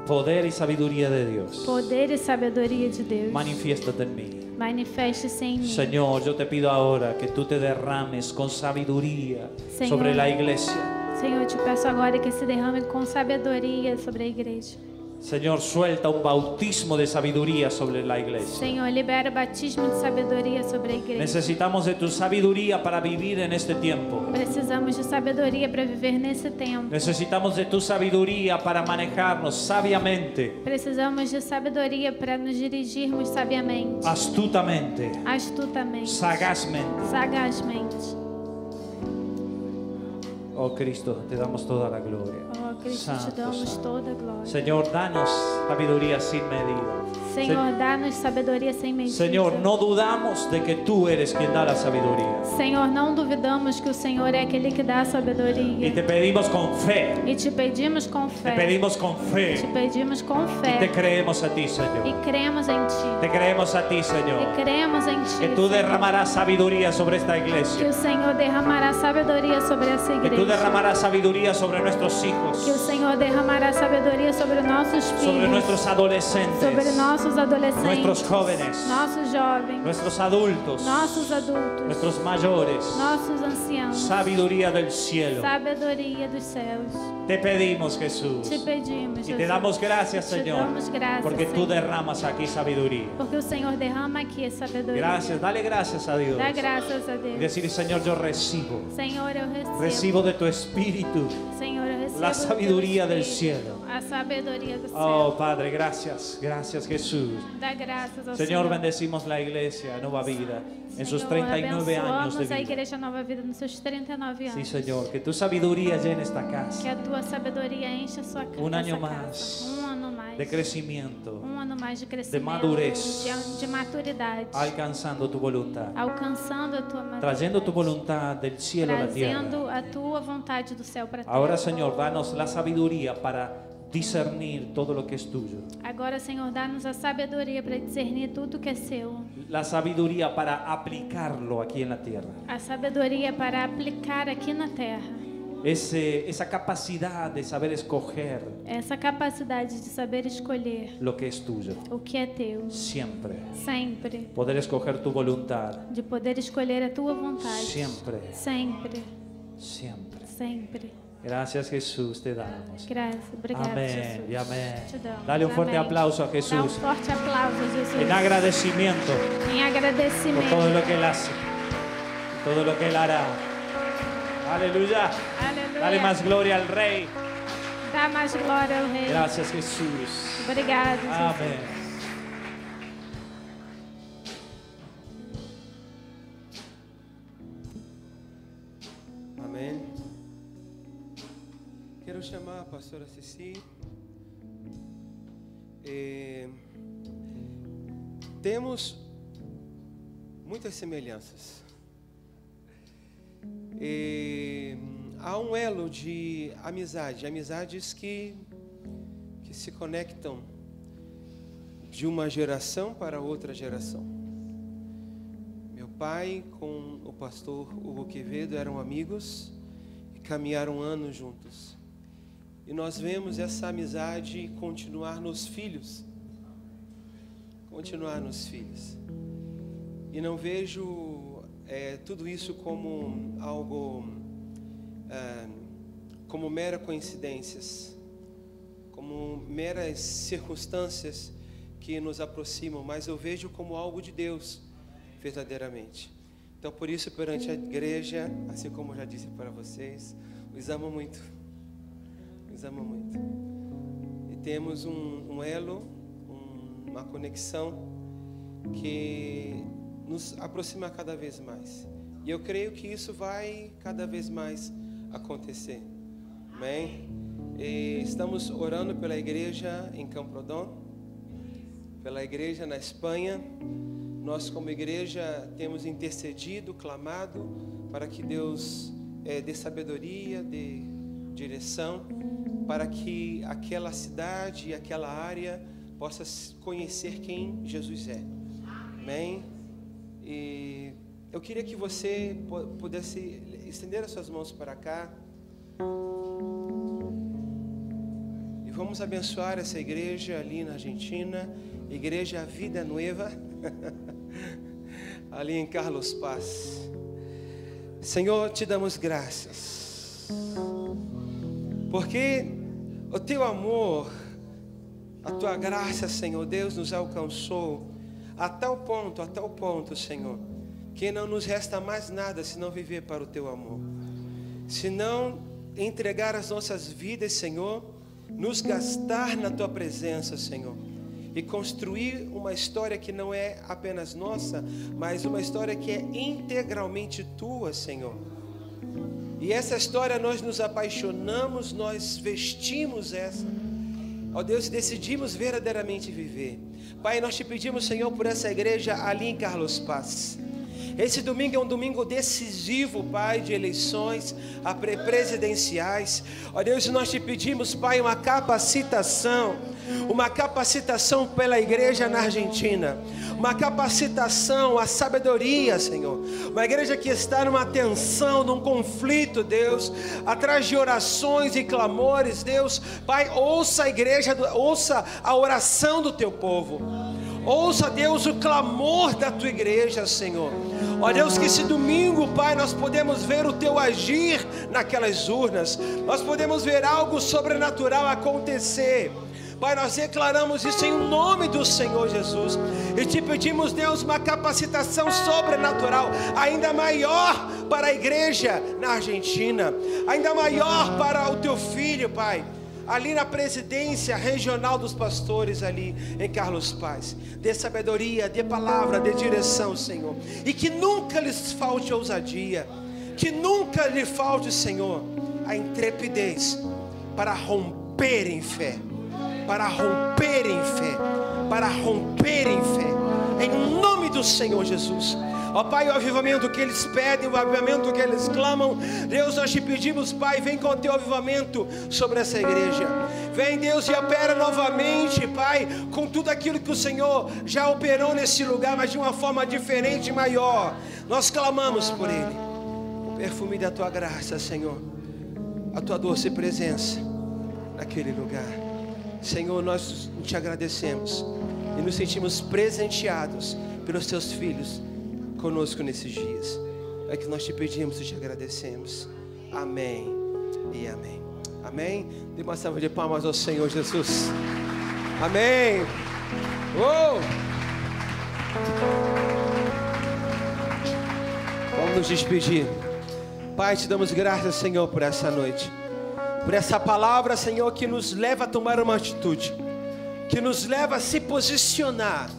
S2: Poder y sabiduría de Dios.
S3: Poder e sabedoria de Deus.
S2: Manifiéstate en mí.
S3: Manifeste-se em mim.
S2: Señor, yo te pido ahora que tú te derrames con sabiduría
S3: Señor.
S2: sobre la iglesia.
S3: Senhor, eu te peço agora que se derrame com sabedoria sobre a igreja.
S2: Señor, suelta un bautismo de sabiduría sobre la iglesia.
S3: Senhor, libera o batismo de sabedoria sobre a igreja.
S2: Necesitamos de tu sabiduría para vivir en este tiempo.
S3: Precisamos de sabedoria para viver nesse tempo.
S2: Necesitamos de tu sabiduría para manejarnos sabiamente,
S3: Precisamos de sabedoria para nos dirigirmos sabiamente,
S2: astutamente,
S3: astutamente,
S2: sagazmente.
S3: sagazmente.
S2: Oh Cristo, te damos toda la gloria.
S3: Oh, Cristo,
S2: Santo,
S3: te damos
S2: Santo.
S3: toda a glória.
S2: Señor, danos sabiduría sin medida.
S3: Senhor, dá-nos sabedoria sem medida.
S2: Señor, no dudamos de que tú eres quien da la sabiduría.
S3: Senhor, não duvidamos que o Senhor é aquele que dá a
S2: Y
S3: sabedoria.
S2: te pedimos con fe,
S3: E te pedimos com
S2: te
S3: fé.
S2: pedimos con
S3: Te
S2: fe.
S3: pedimos com
S2: Y te
S3: fé.
S2: creemos a ti,
S3: E
S2: Señor.
S3: cremos em Ti.
S2: Te creemos a ti,
S3: E
S2: Señor.
S3: cremos em Ti.
S2: Que tú
S3: Senhor.
S2: derramarás sabiduría sobre esta
S3: Que
S2: iglesia.
S3: o Senhor derramará sabedoria sobre essa
S2: Que tú
S3: igreja.
S2: derramarás sabiduría sobre nuestros hijos,
S3: Que o Senhor derramará sabedoria sobre nossos
S2: sobre
S3: filhos,
S2: nuestros
S3: sobre
S2: adolescentes,
S3: nossos adolescentes,
S2: nuestros jóvenes,
S3: nossos jovens,
S2: nuestros adultos,
S3: nossos adultos,
S2: nuestros mayores.
S3: nossos anciãos.
S2: Sabiduría del cielo.
S3: Sabedoria dos céus.
S2: Te pedimos, Jesús.
S3: Te pedimos,
S2: Y te
S3: Jesus.
S2: damos gracias,
S3: Te
S2: Señor,
S3: damos graças,
S2: porque tú
S3: Senhor.
S2: derramas aquí sabiduría.
S3: Porque o Senhor derrama aqui a sabedoria.
S2: Gracias, dale gracias a Dios.
S3: Dá graças a
S2: Y
S3: Deus.
S2: decir, Señor, yo recibo,
S3: Senhor, eu recebo.
S2: recibo de tu espíritu.
S3: Senhor, eu recebo
S2: la
S3: do teu
S2: sabiduría del
S3: Espírito,
S2: cielo.
S3: A sabedoria do céu.
S2: Oh, Padre, gracias, gracias, Jesús.
S3: Dá graças ao
S2: Señor,
S3: Senhor.
S2: bendecimos la iglesia Nueva Vida en sus
S3: Senhor,
S2: 39 años de
S3: abençoamos a
S2: vida.
S3: Igreja Nova Vida nos seus 39
S2: Sí,
S3: anos.
S2: Señor, que tu sabiduría llene esta
S3: Que
S2: casa
S3: a tua sabedoria enche a sua casa.
S2: Un año
S3: essa
S2: más
S3: casa. Ano mais.
S2: de crecimiento,
S3: Ano mais de crescimento.
S2: madurez.
S3: De maturidade.
S2: alcanzando tu voluntad,
S3: Alcançando a tua maturidade.
S2: trayendo tu voluntad del cielo a la tierra.
S3: Trazendo a tua vontade do céu para a terra.
S2: Ahora, Señor, danos la sabiduría para discernir todo lo que es tuyo,
S3: Agora, Senhor, dá-nos a sabedoria para discernir tudo que é seu.
S2: la sabiduría para aplicarlo aquí en la tierra.
S3: A sabedoria para aplicar aqui na terra.
S2: Esa capacidad de saber escoger
S3: Essa capacidade de saber escolher
S2: lo que es tuyo,
S3: o que é teu.
S2: siempre.
S3: Sempre.
S2: Poder escoger tu voluntad,
S3: De poder escolher a tua vontade.
S2: siempre,
S3: Sempre.
S2: siempre.
S3: Sempre.
S2: Gracias, Jesús, te damos.
S3: Graças. Obrigado,
S2: Amén
S3: Jesus.
S2: y amén.
S3: Te damos.
S2: Dale un fuerte
S3: Amém.
S2: aplauso a
S3: Dá um
S2: Jesús
S3: forte aplauso, Jesus.
S2: en agradecimiento
S3: Em
S2: por
S3: agradecimento.
S2: todo lo que Él hace, todo lo que Él hará. Aleluya.
S3: Aleluia.
S2: Dale más gloria al Rey.
S3: Dá mais glória ao Rei.
S2: Gracias, Jesús.
S3: Obrigado, Jesus.
S2: Amén.
S1: Amém. Quero chamar a pastora Ceci. Temos muitas semelhanças. Há um elo de amizade, amizades que se conectam de uma geração para outra geração. Meu pai com o pastor Hugo Quevedo eram amigos e caminharam anos juntos. E nós vemos essa amizade continuar nos filhos. Continuar nos filhos. E não vejo tudo isso como algo, como mera coincidências, como meras circunstâncias que nos aproximam, mas eu vejo como algo de Deus, verdadeiramente. Então, por isso, perante a igreja, assim como eu já disse para vocês, os amo muito. Os amo muito. E temos um elo, uma conexão que nos aproxima cada vez mais. E eu creio que isso vai cada vez mais acontecer. Amém? E estamos orando pela igreja em Camprodon, pela igreja na Espanha. Nós como igreja temos intercedido, clamado para que Deus dê sabedoria, dê direção, para que aquela cidade e aquela área possa conhecer quem Jesus é. Amém? E eu queria que você pudesse estender as suas mãos para cá. E vamos abençoar essa igreja ali na Argentina, Igreja Vida Nueva, ali em Carlos Paz. Senhor, te damos graças, porque o teu amor, a tua graça, Senhor Deus, nos alcançou a tal ponto, Senhor, que não nos resta mais nada senão viver para o teu amor, senão entregar as nossas vidas, Senhor, nos gastar na tua presença, Senhor, e construir uma história que não é apenas nossa, mas uma história que é integralmente tua, Senhor. E essa história nós nos apaixonamos, nós vestimos essa, ó Deus, decidimos verdadeiramente viver. Pai, nós te pedimos, Senhor, por essa igreja ali em Carlos Paz. Esse domingo é um domingo decisivo, Pai, de eleições presidenciais. Ó Deus, nós te pedimos, Pai, uma capacitação pela igreja na Argentina, uma capacitação, a sabedoria, Senhor. Uma igreja que está numa tensão, num conflito, Deus, atrás de orações e clamores, Deus. Pai, ouça a igreja, ouça a oração do teu povo. Ouça, Deus, o clamor da tua igreja, Senhor. Ó Deus, que esse domingo, Pai, nós podemos ver o teu agir naquelas urnas. Nós podemos ver algo sobrenatural acontecer. Pai, nós declaramos isso em nome do Senhor Jesus. E te pedimos, Deus, uma capacitação sobrenatural ainda maior para a igreja na Argentina, ainda maior para o teu filho, Pai, ali na presidência regional dos pastores ali em Carlos Paz. Dê sabedoria, dê palavra, dê direção, Senhor. E que nunca lhes falte ousadia, que nunca lhe falte, Senhor, a intrepidez para romper em fé, para romper em fé, para romper em fé, em nome do Senhor Jesus. Ó Pai, o avivamento que eles pedem, o avivamento que eles clamam, Deus, nós te pedimos, Pai, vem com o teu avivamento sobre essa igreja. Vem, Deus, e opera novamente, Pai, com tudo aquilo que o Senhor já operou nesse lugar, mas de uma forma diferente e maior. Nós clamamos por ele, o perfume da tua graça, Senhor, a tua doce presença naquele lugar. Senhor, nós te agradecemos e nos sentimos presenteados pelos teus filhos conosco nesses dias. É que nós te pedimos e te agradecemos. Amém e amém. Amém. Dê uma salva de palmas ao Senhor Jesus. Amém. Vamos nos despedir. Pai, te damos graças, Senhor, por essa noite, por essa palavra, Senhor, que nos leva a tomar uma atitude, que nos leva a se posicionar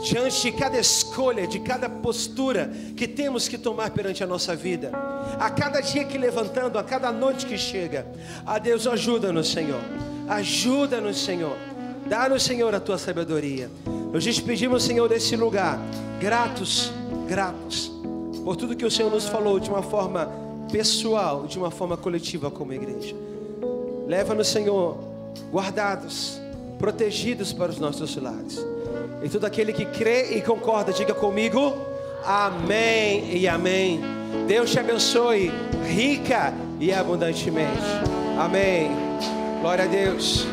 S1: diante de cada escolha, de cada postura que temos que tomar perante a nossa vida, a cada dia que levantando, a cada noite que chega. A Deus, ajuda-nos, Senhor, ajuda-nos, Senhor, dá-nos, Senhor, a tua sabedoria. Nos despedimos, Senhor, desse lugar, gratos por tudo que o Senhor nos falou, de uma forma pessoal, de uma forma coletiva como igreja. Leva-nos, Senhor, guardados, protegidos para os nossos lares. E todo aquele que crê e concorda, diga comigo, amém e amém. Deus te abençoe rica e abundantemente. Amém. Glória a Deus.